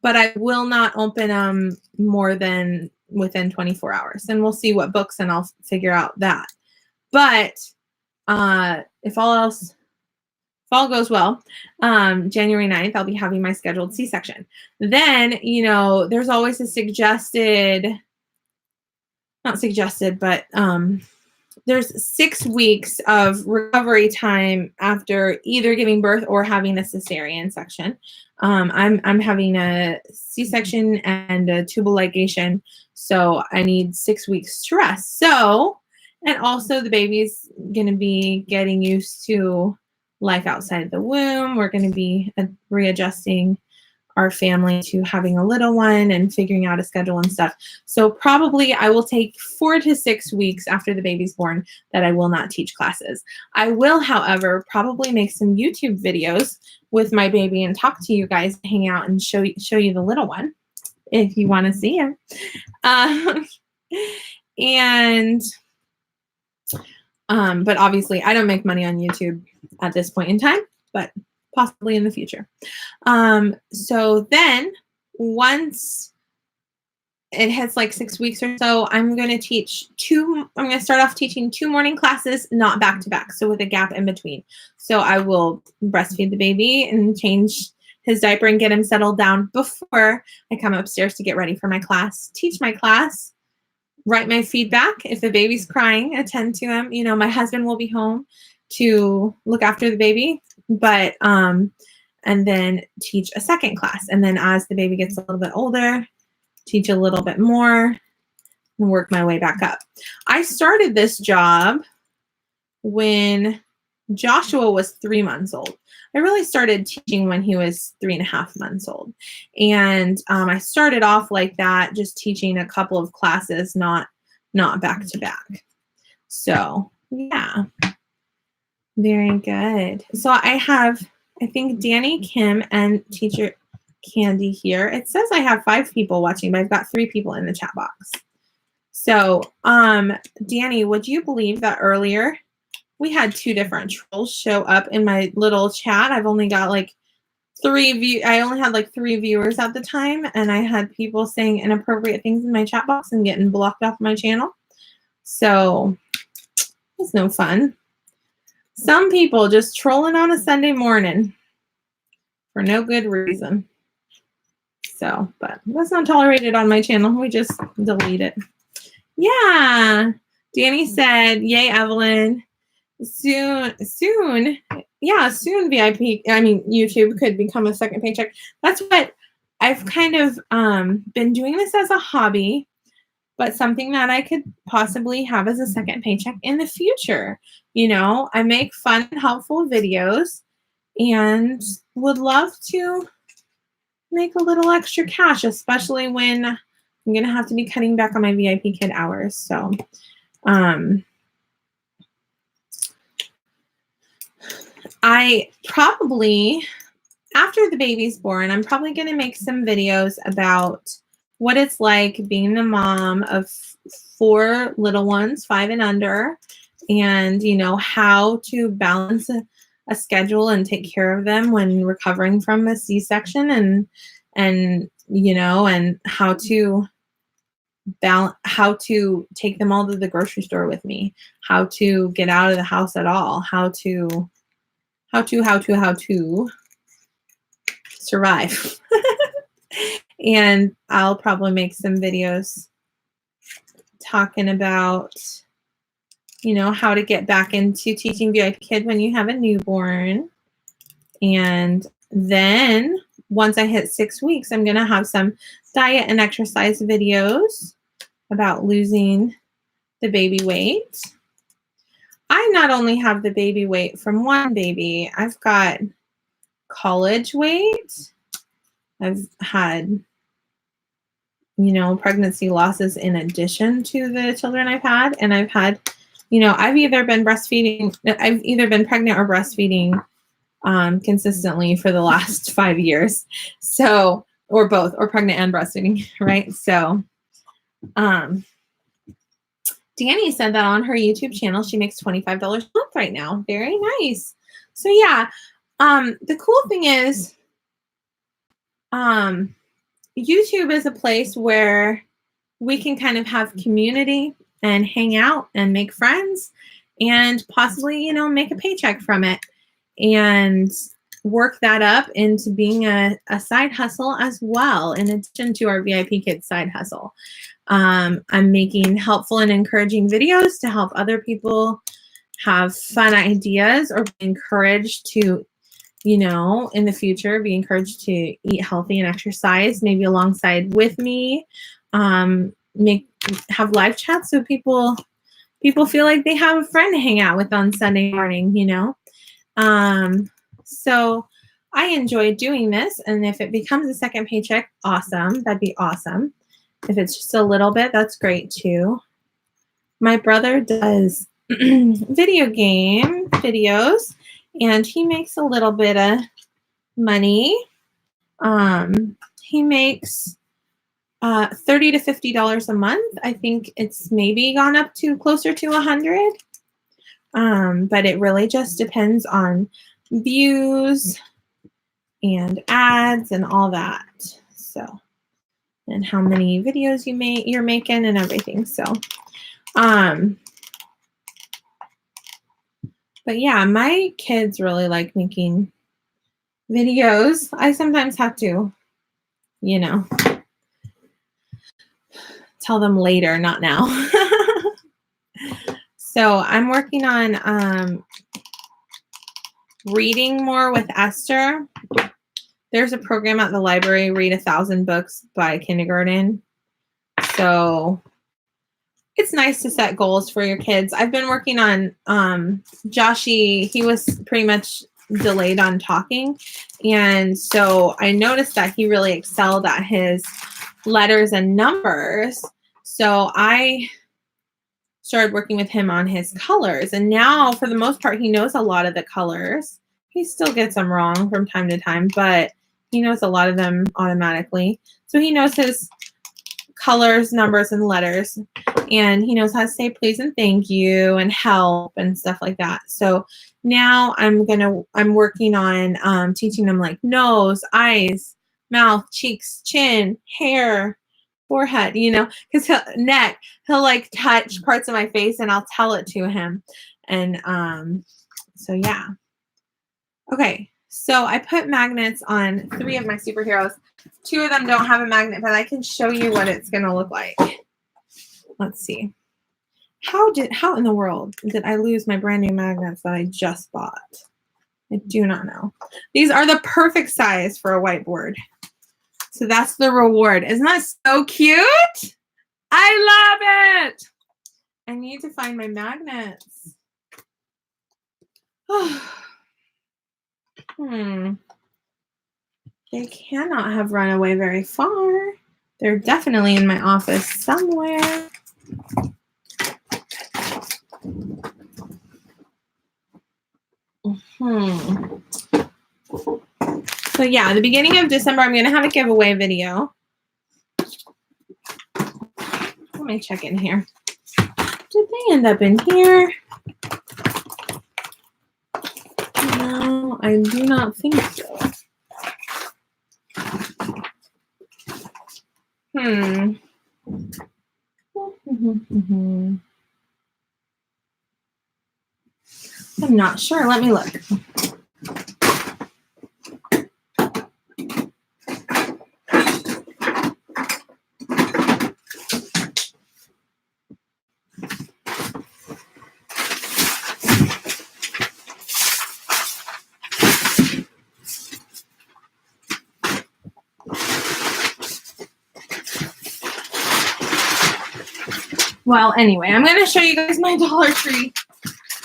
Speaker 1: but I will not open them more than within 24 hours. And we'll see what books and I'll figure out that. But if all goes well, January 9th, I'll be having my scheduled C-section. Then, you know, there's always a not suggested, but there's 6 weeks of recovery time after either giving birth or having a cesarean section. I'm having a C-section and a tubal ligation, so I need 6 weeks to rest. So, and also the baby's going to be getting used to life outside the womb. We're going to be readjusting our family to having a little one and figuring out a schedule and stuff. So probably I will take 4 to 6 weeks after the baby's born that I will not teach classes. I will, however, probably make some YouTube videos with my baby and talk to you guys, hang out and show you the little one if you want to see him. But obviously I don't make money on YouTube at this point in time, but possibly in the future. So then once it hits like 6 weeks or so, I'm going to start off teaching 2 morning classes, not back to back. So with a gap in between. So I will breastfeed the baby and change his diaper and get him settled down before I come upstairs to get ready for my class, teach my class, write my feedback. If the baby's crying, attend to him. You know, my husband will be home to look after the baby, but, and then teach a second class. And then as the baby gets a little bit older, teach a little bit more and work my way back up. I started this job when Joshua was 3 months old. I really started teaching when he was 3.5 months old. And I started off like that, just teaching a couple of classes, not back to back. So yeah, very good. So I have, I think, Dani, Kim, and Teacher Candy here. It says I have 5 people watching, but I've got 3 people in the chat box. So Dani, would you believe that earlier we had 2 different trolls show up in my little chat? I've only got like 3 I only had like 3 viewers at the time, and I had people saying inappropriate things in my chat box and getting blocked off my channel. So it's no fun. Some people just trolling on a Sunday morning for no good reason. So, but that's not tolerated on my channel. We just delete it. Yeah. Dani said, yay, Evelyn. Soon, yeah, soon YouTube could become a second paycheck. That's what I've kind of been doing this as a hobby, but something that I could possibly have as a second paycheck in the future. You know, I make fun and helpful videos and would love to make a little extra cash, especially when I'm going to have to be cutting back on my VIPKID hours. So, I probably, after the baby's born, I'm probably going to make some videos about what it's like being the mom of 4 little ones, 5 and under, and, you know, how to balance a schedule and take care of them when recovering from a C-section, and you know, and how to take them all to the grocery store with me, how to get out of the house at all, how to survive. And I'll probably make some videos talking about, you know, how to get back into teaching VIPKID when you have a newborn. And then once I hit 6 weeks, I'm going to have some diet and exercise videos about losing the baby weight. I not only have the baby weight from one baby, I've got college weight. I've had, you know, pregnancy losses in addition to the children I've had. And I've had, you know, I've either been pregnant or breastfeeding consistently for the last 5 years. So, or both, or pregnant and breastfeeding, right? So, Dani said that on her YouTube channel, she makes $25 a month right now. Very nice. So yeah, the cool thing is, YouTube is a place where we can kind of have community and hang out and make friends and possibly, you know, make a paycheck from it and work that up into being a side hustle as well, in addition to our VIPKID side hustle. I'm making helpful and encouraging videos to help other people have fun ideas or be encouraged to, you know, in the future, be encouraged to eat healthy and exercise, maybe alongside with me. Have live chats so people feel like they have a friend to hang out with on Sunday morning, you know. So I enjoy doing this, and if it becomes a second paycheck, awesome. That'd be awesome. If it's just a little bit, that's great too. My brother does video game videos, and he makes a little bit of money. He makes $30 to $50 a month. I think it's maybe gone up to closer to 100. But it really just depends on views and ads and all that. So, and how many videos you're making and everything. So, but yeah, my kids really like making videos. I sometimes have to, you know, tell them later, not now. So I'm working on reading more with Esther. There's a program at the library, Read 1,000 Books by Kindergarten. So it's nice to set goals for your kids. I've been working on Joshy. He was pretty much delayed on talking. And so I noticed that he really excelled at his letters and numbers. So I started working with him on his colors. And now, for the most part, he knows a lot of the colors. He still gets them wrong from time to time, but he knows a lot of them automatically. So he knows his colors, numbers, and letters. And he knows how to say please and thank you and help and stuff like that. So now I'm working on teaching him like nose, eyes, mouth, cheeks, chin, hair, forehead, you know, because he'll like touch parts of my face and I'll tell it to him. And so yeah. Okay, so I put magnets on 3 of my superheroes. 2 of them don't have a magnet, but I can show you what it's gonna look like. Let's see. How in the world did I lose my brand new magnets that I just bought? I do not know. These are the perfect size for a whiteboard. So that's the reward. Isn't that so cute? I love it. I need to find my magnets. They cannot have run away very far. They're definitely in my office somewhere. So yeah, at the beginning of December, I'm going to have a giveaway video. Let me check in here. Did they end up in here? No, I do not think so. I'm not sure. Let me look. Well, anyway, I'm going to show you guys my Dollar Tree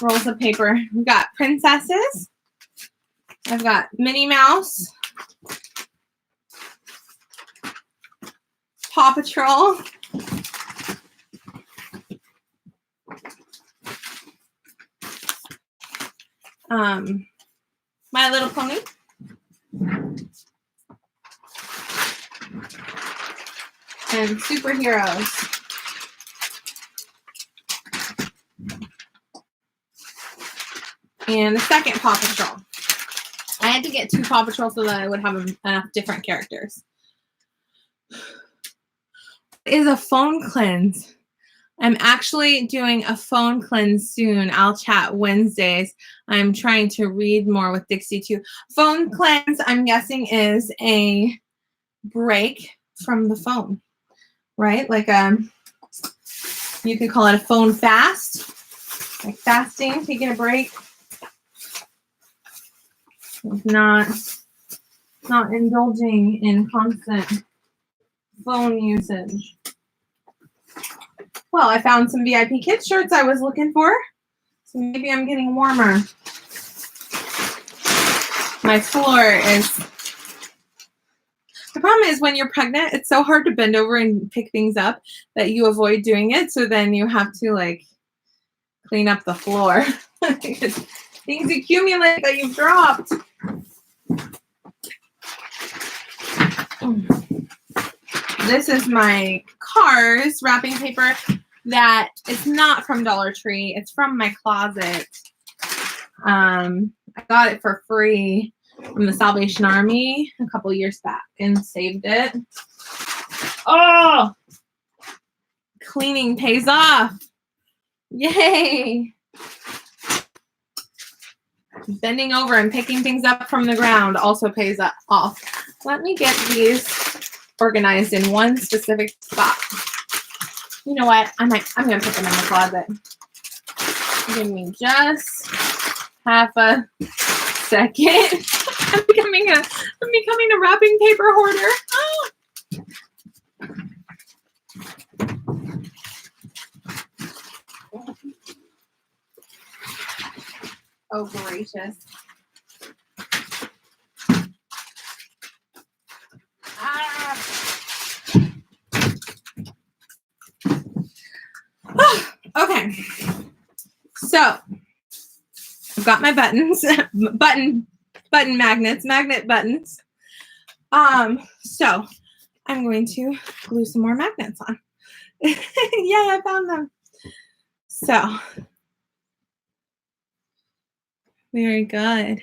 Speaker 1: rolls of paper. We've got princesses. I've got Minnie Mouse. Paw Patrol. My Little Pony. And superheroes. And the second Paw Patrol. I had to get 2 Paw Patrol so that I would have enough different characters. Is a phone cleanse. I'm actually doing a phone cleanse soon. I'll chat Wednesdays. I'm trying to read more with Dixie too. Phone cleanse, I'm guessing, is a break from the phone, right? Like you could call it a phone fast, like fasting, taking a break. Not indulging in constant phone usage. Well, I found some VIPKID shirts I was looking for, so maybe I'm getting warmer. My floor is... The problem is when you're pregnant, it's so hard to bend over and pick things up that you avoid doing it, so then you have to, like, clean up the floor. Things accumulate that you've dropped. This is my Cars wrapping paper that is not from Dollar Tree. It's from my closet. I got it for free from the Salvation Army a couple years back and saved it. Oh! Cleaning pays off. Yay! Bending over and picking things up from the ground also pays off. Let me get these organized in one specific spot. You know what? I'm gonna put them in the closet. Give me just half a second. I'm becoming a wrapping paper hoarder. Oh, gracious. Okay. So, I've got my buttons, button magnets, magnet buttons. So I'm going to glue some more magnets on. Yeah, I found them. So, very good.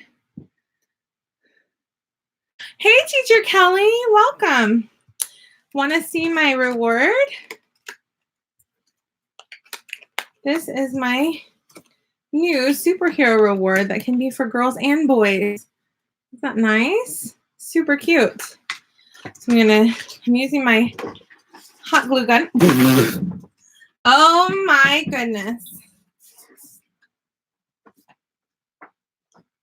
Speaker 1: Hey, Teacher Kelly, welcome. Want to see my reward? This is my new superhero reward that can be for girls and boys. Isn't that nice? Super cute. So I'm using my hot glue gun. Oh my goodness.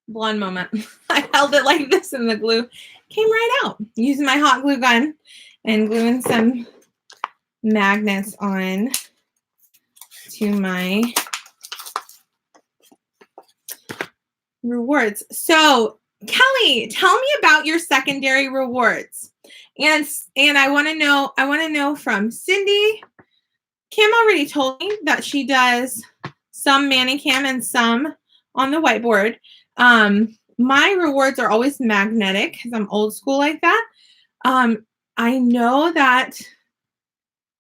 Speaker 1: Blonde moment. I held it like this and the glue came right out. Using my hot glue gun and gluing some magnets on to my rewards. So Kelly, tell me about your secondary rewards. And I want to know from Cindy. Kim already told me that she does some Manicam and some on the whiteboard. My rewards are always magnetic because I'm old school like that. I know that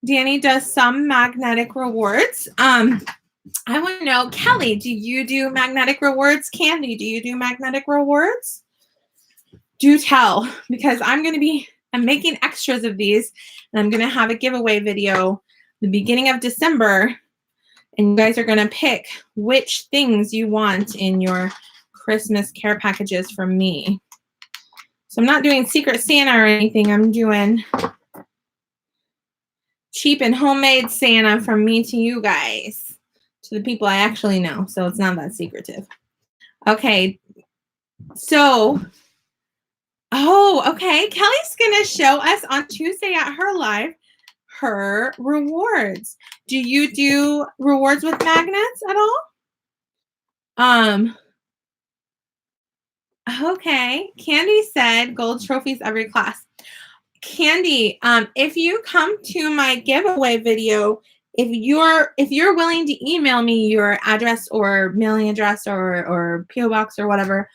Speaker 1: Dani does some magnetic rewards. I want to know, Kelly, do you do magnetic rewards? Candy, do you do magnetic rewards? Do tell, because I'm making extras of these, and I'm going to have a giveaway video the beginning of December, and you guys are going to pick which things you want in your Christmas care packages from me. So I'm not doing Secret Santa or anything. I'm doing cheap and homemade Santa from me to you guys, to the people I actually know. So it's not that secretive. Okay. So, okay. Kelly's going to show us on Tuesday at her live per rewards. Do you do rewards with magnets at all? Okay. Candy said gold trophies every class. Candy, if you come to my giveaway video, if you're willing to email me your address or mailing address or PO box or whatever,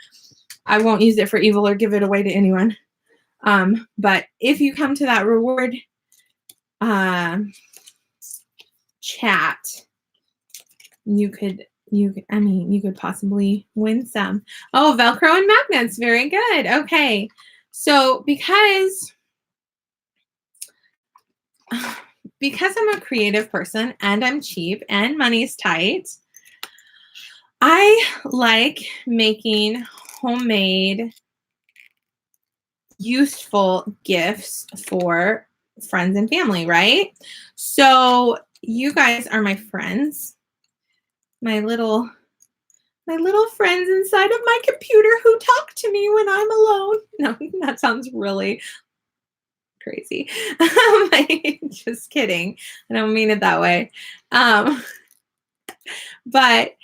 Speaker 1: I won't use it for evil or give it away to anyone. But if you come to that reward chat, you could possibly win some. Oh, Velcro and magnets. Very good. Okay. So because I'm a creative person and I'm cheap and money's tight, I like making homemade, useful gifts for friends and family, right? So you guys are my friends, my little friends inside of my computer who talk to me when I'm alone. No, that sounds really crazy. Just kidding. I don't mean it that way. But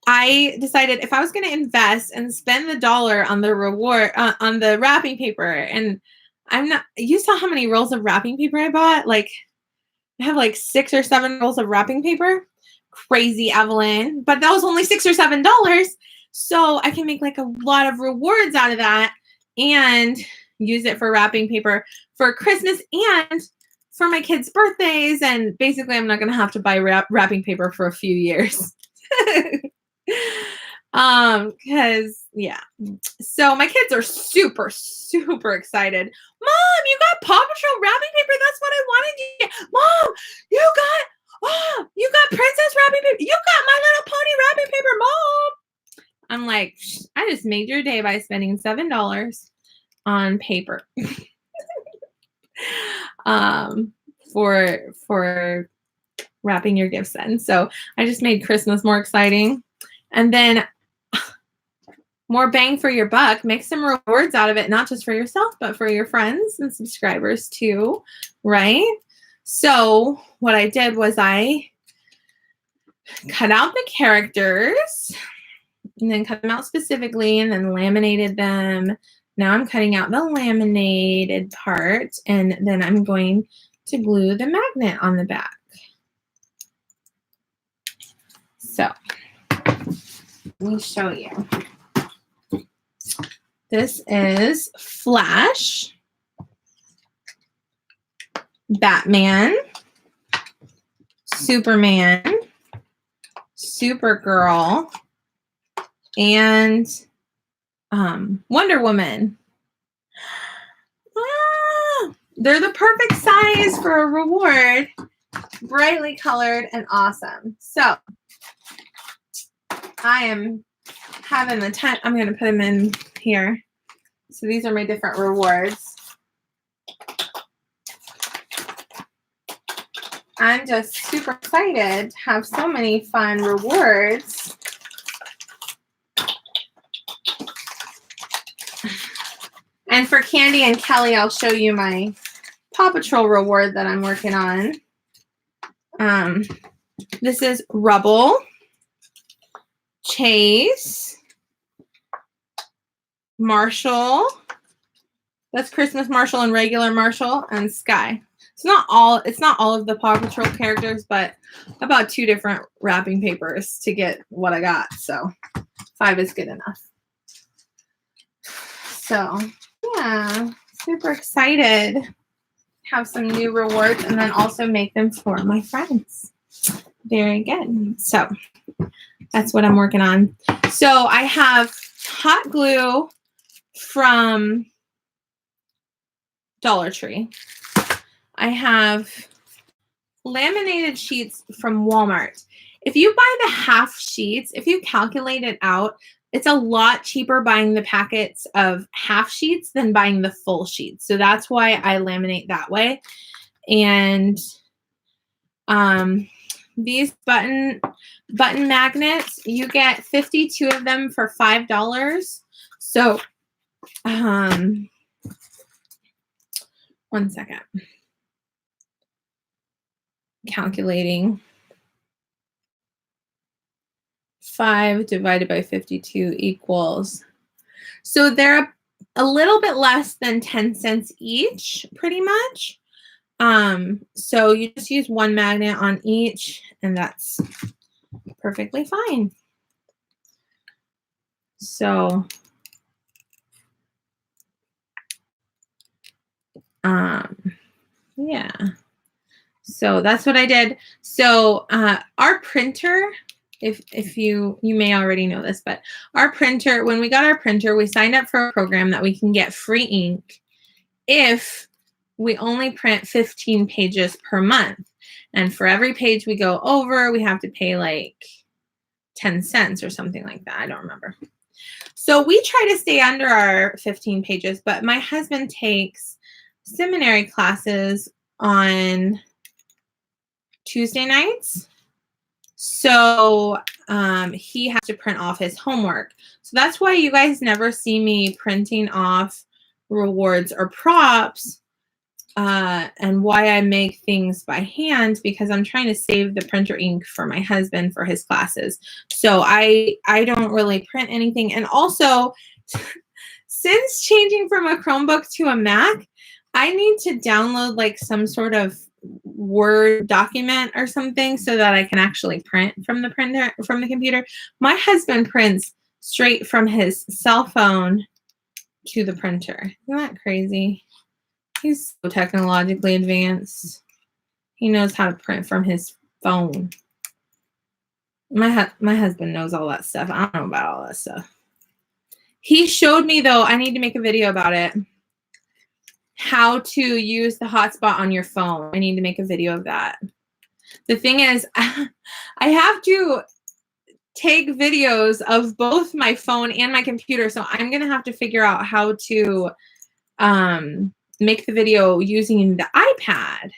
Speaker 1: I decided if I was going to invest and spend the dollar on the reward on the wrapping paper, and you saw how many rolls of wrapping paper I bought? Like, I have like 6 or 7 rolls of wrapping paper. Crazy, Evelyn. But that was only $6 or $7. So I can make like a lot of rewards out of that and use it for wrapping paper for Christmas and for my kids' birthdays. And basically, I'm not going to have to buy wrapping paper for a few years. Because yeah. So my kids are super, super excited. Mom, you got Paw Patrol wrapping paper? That's what I wanted to get. Mom, you got princess wrapping paper. You got My Little Pony wrapping paper, Mom. I'm like, I just made your day by spending $7 on paper. For wrapping your gifts in. So I just made Christmas more exciting. And then more bang for your buck. Make some rewards out of it, not just for yourself, but for your friends and subscribers too, right? So what I did was I cut out the characters and then cut them out specifically and then laminated them. Now I'm cutting out the laminated part, and then I'm going to glue the magnet on the back. So let me show you. This is Flash, Batman, Superman, Supergirl, and Wonder Woman. They're the perfect size for a reward. Brightly colored and awesome. So I am having the time. I'm going to put them in here. So these are my different rewards. I'm just super excited to have so many fun rewards. And for Candy and Kelly, I'll show you my Paw Patrol reward that I'm working on. This is Rubble, Chase, Marshall. That's Christmas Marshall and regular Marshall, and Sky. It's not all of the Paw Patrol characters, but about 2 different wrapping papers to get what I got. So 5 is good enough. So yeah, super excited to have some new rewards and then also make them for my friends. Very good. So that's what I'm working on. So I have hot glue from Dollar Tree. I have laminated sheets from Walmart. If you buy the half sheets, if you calculate it out, it's a lot cheaper buying the packets of half sheets than buying the full sheets. So that's why I laminate that way. And these button magnets, you get 52 of them for $5. So or 1 second. Calculating. 5 divided by 52 equals. So they're a little bit less than 10 cents each, pretty much. So you just use one magnet on each, and that's perfectly fine. So, yeah. So that's what I did. So our printer, if you may already know this, but our printer, when we got our printer, we signed up for a program that we can get free ink if we only print 15 pages per month. And for every page we go over, we have to pay like 10 cents or something like that. I don't remember. So we try to stay under our 15 pages, but my husband takes seminary classes on Tuesday nights. So he has to print off his homework. So that's why you guys never see me printing off rewards or props, and why I make things by hand, because I'm trying to save the printer ink for my husband for his classes. So I don't really print anything. And also, since changing from a Chromebook to a Mac, I need to download like some sort of Word document or something so that I can actually print from the computer. My husband prints straight from his cell phone to the printer. Isn't that crazy? He's so technologically advanced. He knows how to print from his phone. My husband knows all that stuff. I don't know about all that stuff. He showed me, though, I need to make a video about it, how to use the hotspot on your phone. I need to make a video of that. The thing is, I have to take videos of both my phone and my computer, so I'm going to have to figure out how to make the video using the iPad,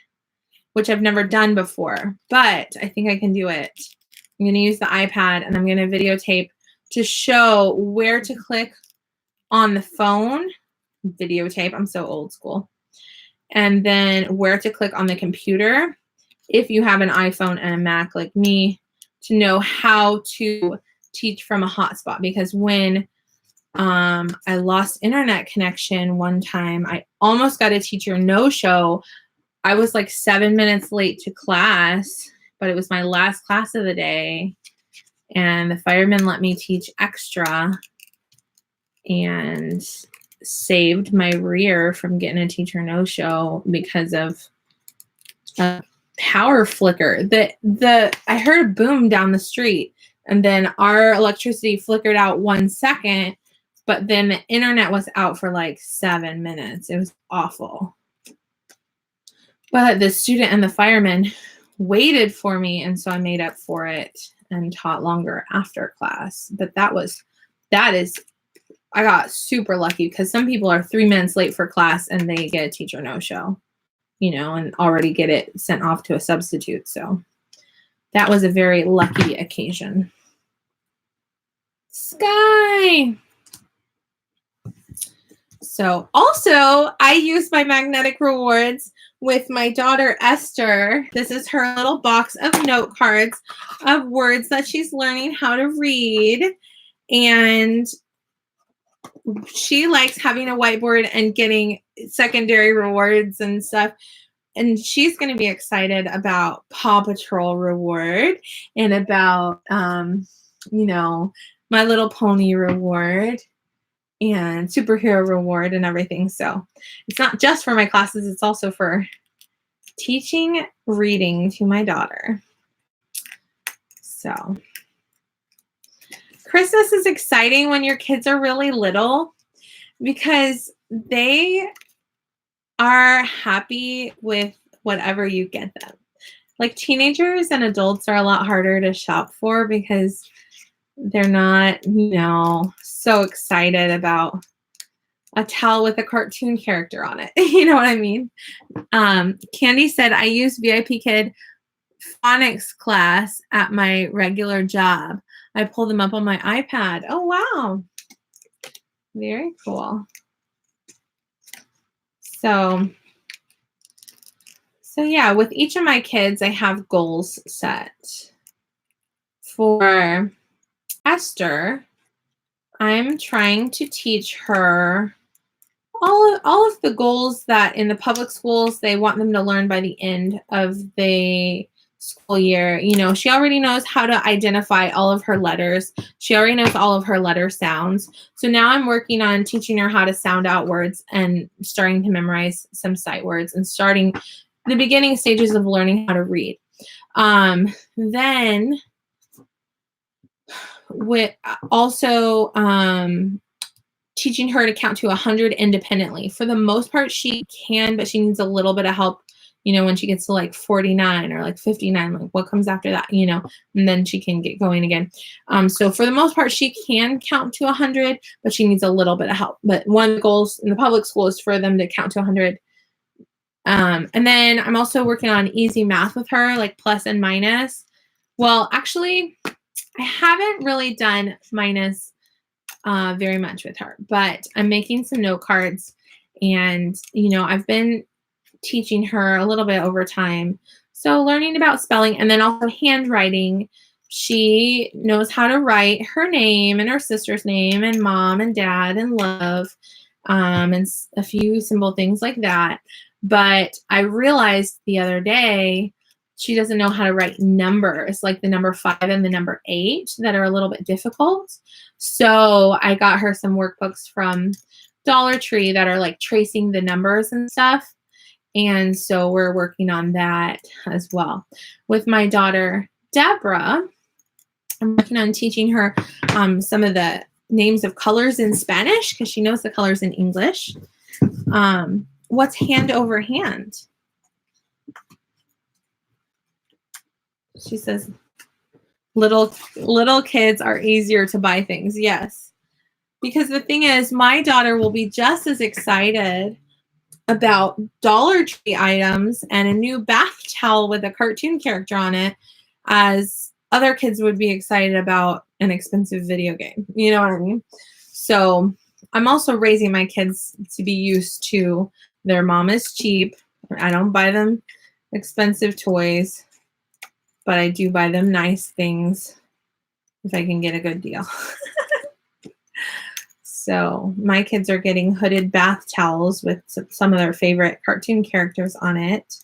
Speaker 1: which I've never done before, but I think I can do it. I'm going to use the iPad, and I'm going to videotape to show where to click on the phone. Videotape, I'm so old school. And then where to click on the computer, if you have an iPhone and a Mac like me, to know how to teach from a hotspot. Because when I lost internet connection one time, I almost got a teacher no-show. I was like 7 minutes late to class, but it was my last class of the day, and the firemen let me teach extra and saved my rear from getting a teacher no-show because of a power flicker. I heard a boom down the street, and then our electricity flickered out 1 second, but then the internet was out for like 7 minutes. It was awful. But the student and the fireman waited for me, and so I made up for it and taught longer after class. But I got super lucky, because some people are 3 minutes late for class and they get a teacher no-show, and already get it sent off to a substitute. So that was a very lucky occasion. Sky. So also, I use my magnetic rewards with my daughter, Esther. This is her little box of note cards of words that she's learning how to read. And she likes having a whiteboard and getting secondary rewards and stuff. And she's going to be excited about Paw Patrol reward and about, My Little Pony reward and superhero reward and everything. So it's not just for my classes, it's also for teaching reading to my daughter. So Christmas is exciting when your kids are really little, because they are happy with whatever you get them. Like teenagers and adults are a lot harder to shop for, because they're not, so excited about a towel with a cartoon character on it. You know what I mean? Candy said, I use VIPKID phonics class at my regular job. I pull them up on my iPad. Oh, wow. Very cool. So So yeah, with each of my kids, I have goals set. For Esther, I'm trying to teach her all of the goals that in the public schools they want them to learn by the end of the school year. You know, she already knows how to identify all of her letters. She already knows all of her letter sounds. So now I'm working on teaching her how to sound out words and starting to memorize some sight words and starting the beginning stages of learning how to read. Then with also teaching her to count to 100 independently. For the most part, she can, but she needs a little bit of help, you know, when she gets to like 49 or like 59, like what comes after that, you know, and then she can get going again. So for the most part, she can count to 100, but she needs a little bit of help. But one of the goals in the public school is for them to count to 100. And then I'm also working on easy math with her, like plus and minus. Well, actually, I haven't really done minus very much with her, but I'm making some note cards, and you know, I've been teaching her a little bit over time. So learning about spelling and then also handwriting. She knows how to write her name and her sister's name and mom and dad and love, and a few simple things like that. But I realized the other day she doesn't know how to write numbers, like the number 5 and the number 8, that are a little bit difficult. So I got her some workbooks from Dollar Tree that are like tracing the numbers and stuff. And so we're working on that as well. With my daughter, Deborah, I'm working on teaching her some of the names of colors in Spanish because she knows the colors in English. What's hand over hand? She says, little kids are easier to buy things. Yes. Because the thing is, my daughter will be just as excited about Dollar Tree items and a new bath towel with a cartoon character on it as other kids would be excited about an expensive video game. You know what I mean? So I'm also raising my kids to be used to their mom is cheap. I don't buy them expensive toys, but I do buy them nice things if I can get a good deal. So my kids are getting hooded bath towels with some of their favorite cartoon characters on it.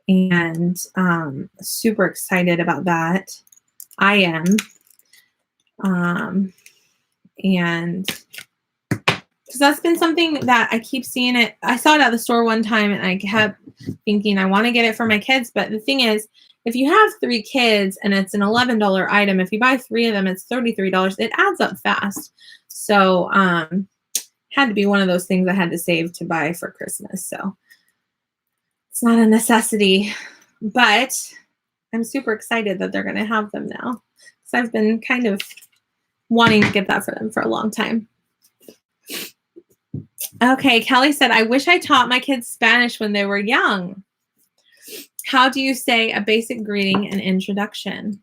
Speaker 1: And super excited about that. I am. And because that's been something that I keep seeing it. I saw it at the store one time and I kept thinking I want to get it for my kids. But the thing is, if you have 3 kids and it's an $11 item, if you buy 3 of them, it's $33. It adds up fast. So had to be one of those things I had to save to buy for Christmas. So it's not a necessity, but I'm super excited that they're going to have them now. So I've been kind of wanting to get that for them for a long time. Okay, Kelly said, I wish I taught my kids Spanish when they were young. How do you say a basic greeting and introduction?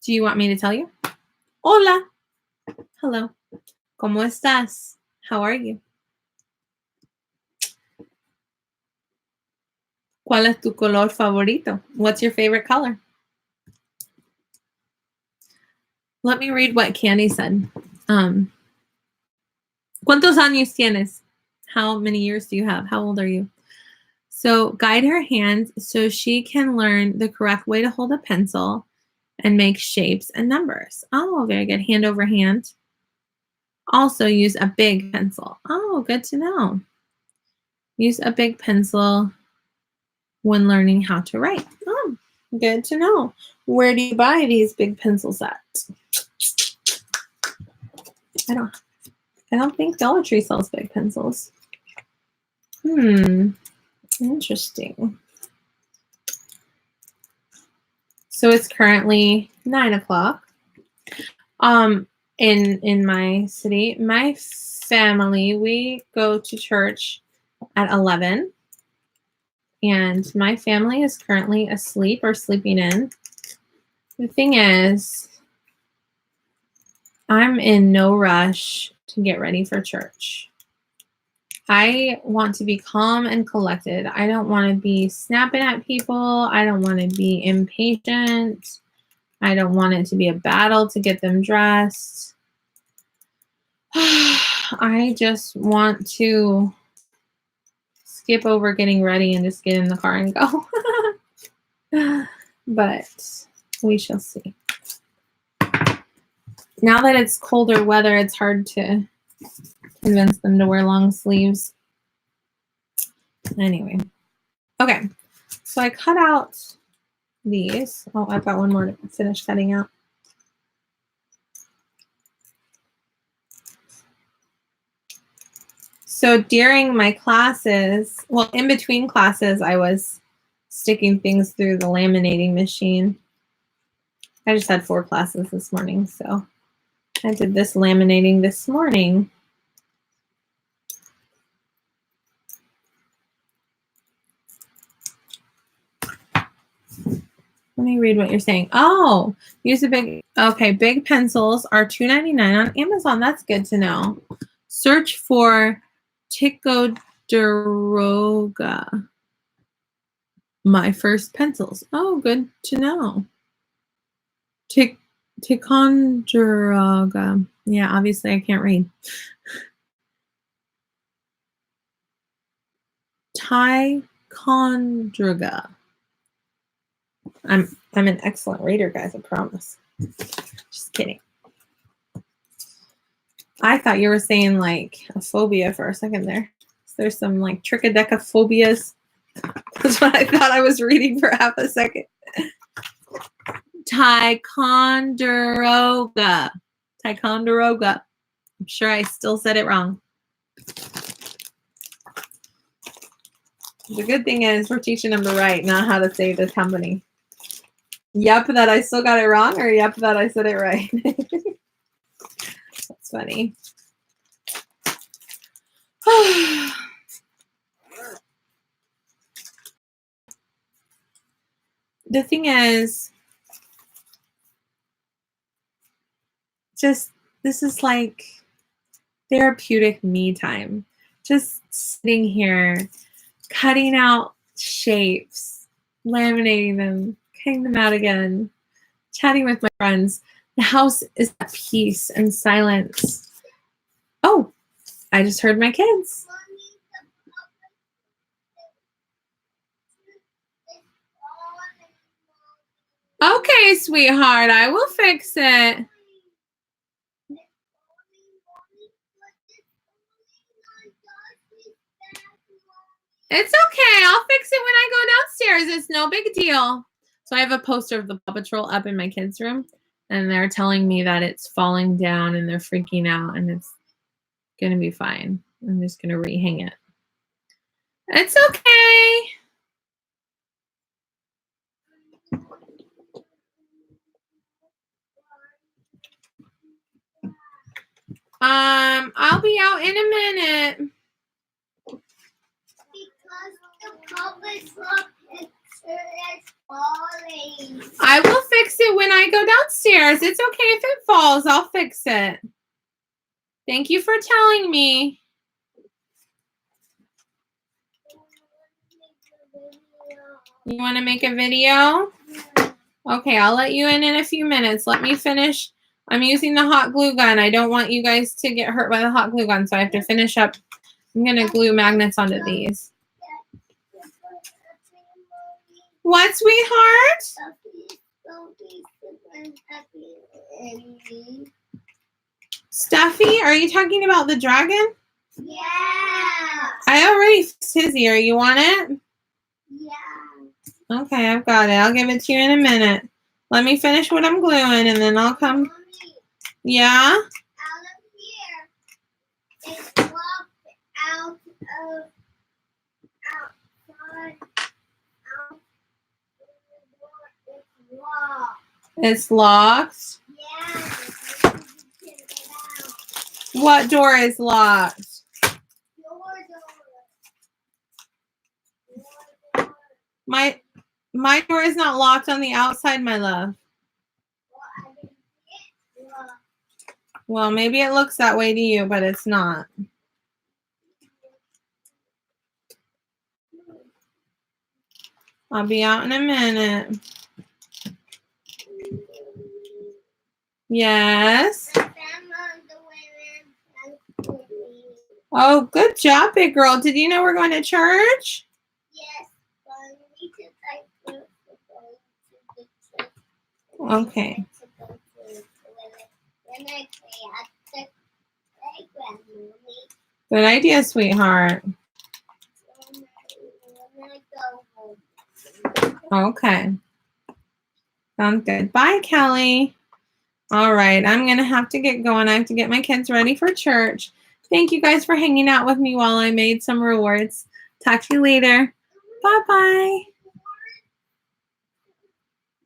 Speaker 1: Do you want me to tell you? Hola. Hello. ¿Cómo estás? How are you? ¿Cuál es tu color favorito? What's your favorite color? Let me read what Candy said. ¿Cuántos años tienes? How many years do you have? How old are you? So guide her hand so she can learn the correct way to hold a pencil and make shapes and numbers. Oh, very good. Hand over hand. Also use a big pencil. Oh, good to know. Use a big pencil when learning how to write. Oh, good to know. Where do you buy these big pencils at? I don't think Dollar Tree sells big pencils. Interesting. So it's currently 9 o'clock. In my city, my family, we go to church at 11. And my family is currently asleep or sleeping in. The thing is, I'm in no rush to get ready for church. I want to be calm and collected. I don't want to be snapping at people. I don't want to be impatient. I don't want it to be a battle to get them dressed. I just want to skip over getting ready and just get in the car and go. But we shall see. Now that it's colder weather, it's hard to convince them to wear long sleeves. Anyway. Okay. So I cut out these. Oh, I've got one more to finish cutting out. So during my classes, well, in between classes, I was sticking things through the laminating machine. I just had 4 classes this morning, so I did this laminating this morning. Let me read what you're saying. Oh, use a big, okay, big pencils are $2.99 on Amazon. That's good to know. Search for Ticonderoga. My first pencils. Oh, good to know. Ticonderoga. Yeah, obviously I can't read. Ticonderoga. I'm an excellent reader, guys, I promise. Just kidding. I thought you were saying like a phobia for a second there. There's some like trichodecaphobias. That's what I thought I was reading for half a second. Ticonderoga. Ticonderoga. I'm sure I still said it wrong. The good thing is we're teaching them to write, not how to say this company. Yep, that I still got it wrong, or yep, that I said it right. That's funny. The thing is, just this is like therapeutic me time. Just sitting here, cutting out shapes, laminating them, cutting them out again, chatting with my friends. The house is at peace and silence. Oh, I just heard my kids. Okay, sweetheart, I will fix it. It's okay. I'll fix it when I go downstairs. It's no big deal. So I have a poster of the Paw Patrol up in my kids' room, and they're telling me that it's falling down and they're freaking out, and it's going to be fine. I'm just going to rehang it. It's okay. I'll be out in a minute. Because the Paw Patrol picture is falling. I will fix it when I go downstairs. It's okay if it falls. I'll fix it. Thank you for telling me. You want to make a video? Okay, I'll let you in a few minutes. Let me finish. I'm using the hot glue gun. I don't want you guys to get hurt by the hot glue gun, so I have to finish up. I'm going to glue magnets onto these. What, sweetheart? Stuffy? Are you talking about the dragon? Yeah. I already fixed his ear. You want it? Yeah. Okay, I've got it. I'll give it to you in a minute. Let me finish what I'm gluing, and then I'll come. Mommy, yeah? Out of here. It's locked out of outside. Out the door. It's locked. It's locked? Yeah. What door is locked? Your door. My door is not locked on the outside, my love. Well, maybe it looks that way to you, but it's not. I'll be out in a minute. Yes. Oh, good job, big girl. Did you know we're going to church?
Speaker 2: Yes, but we need to type
Speaker 1: Okay. Good idea, sweetheart. Okay. Sounds good. Bye, Kelly. All right. I'm going to have to get going. I have to get my kids ready for church. Thank you guys for hanging out with me while I made some rewards. Talk to you later. Bye-bye.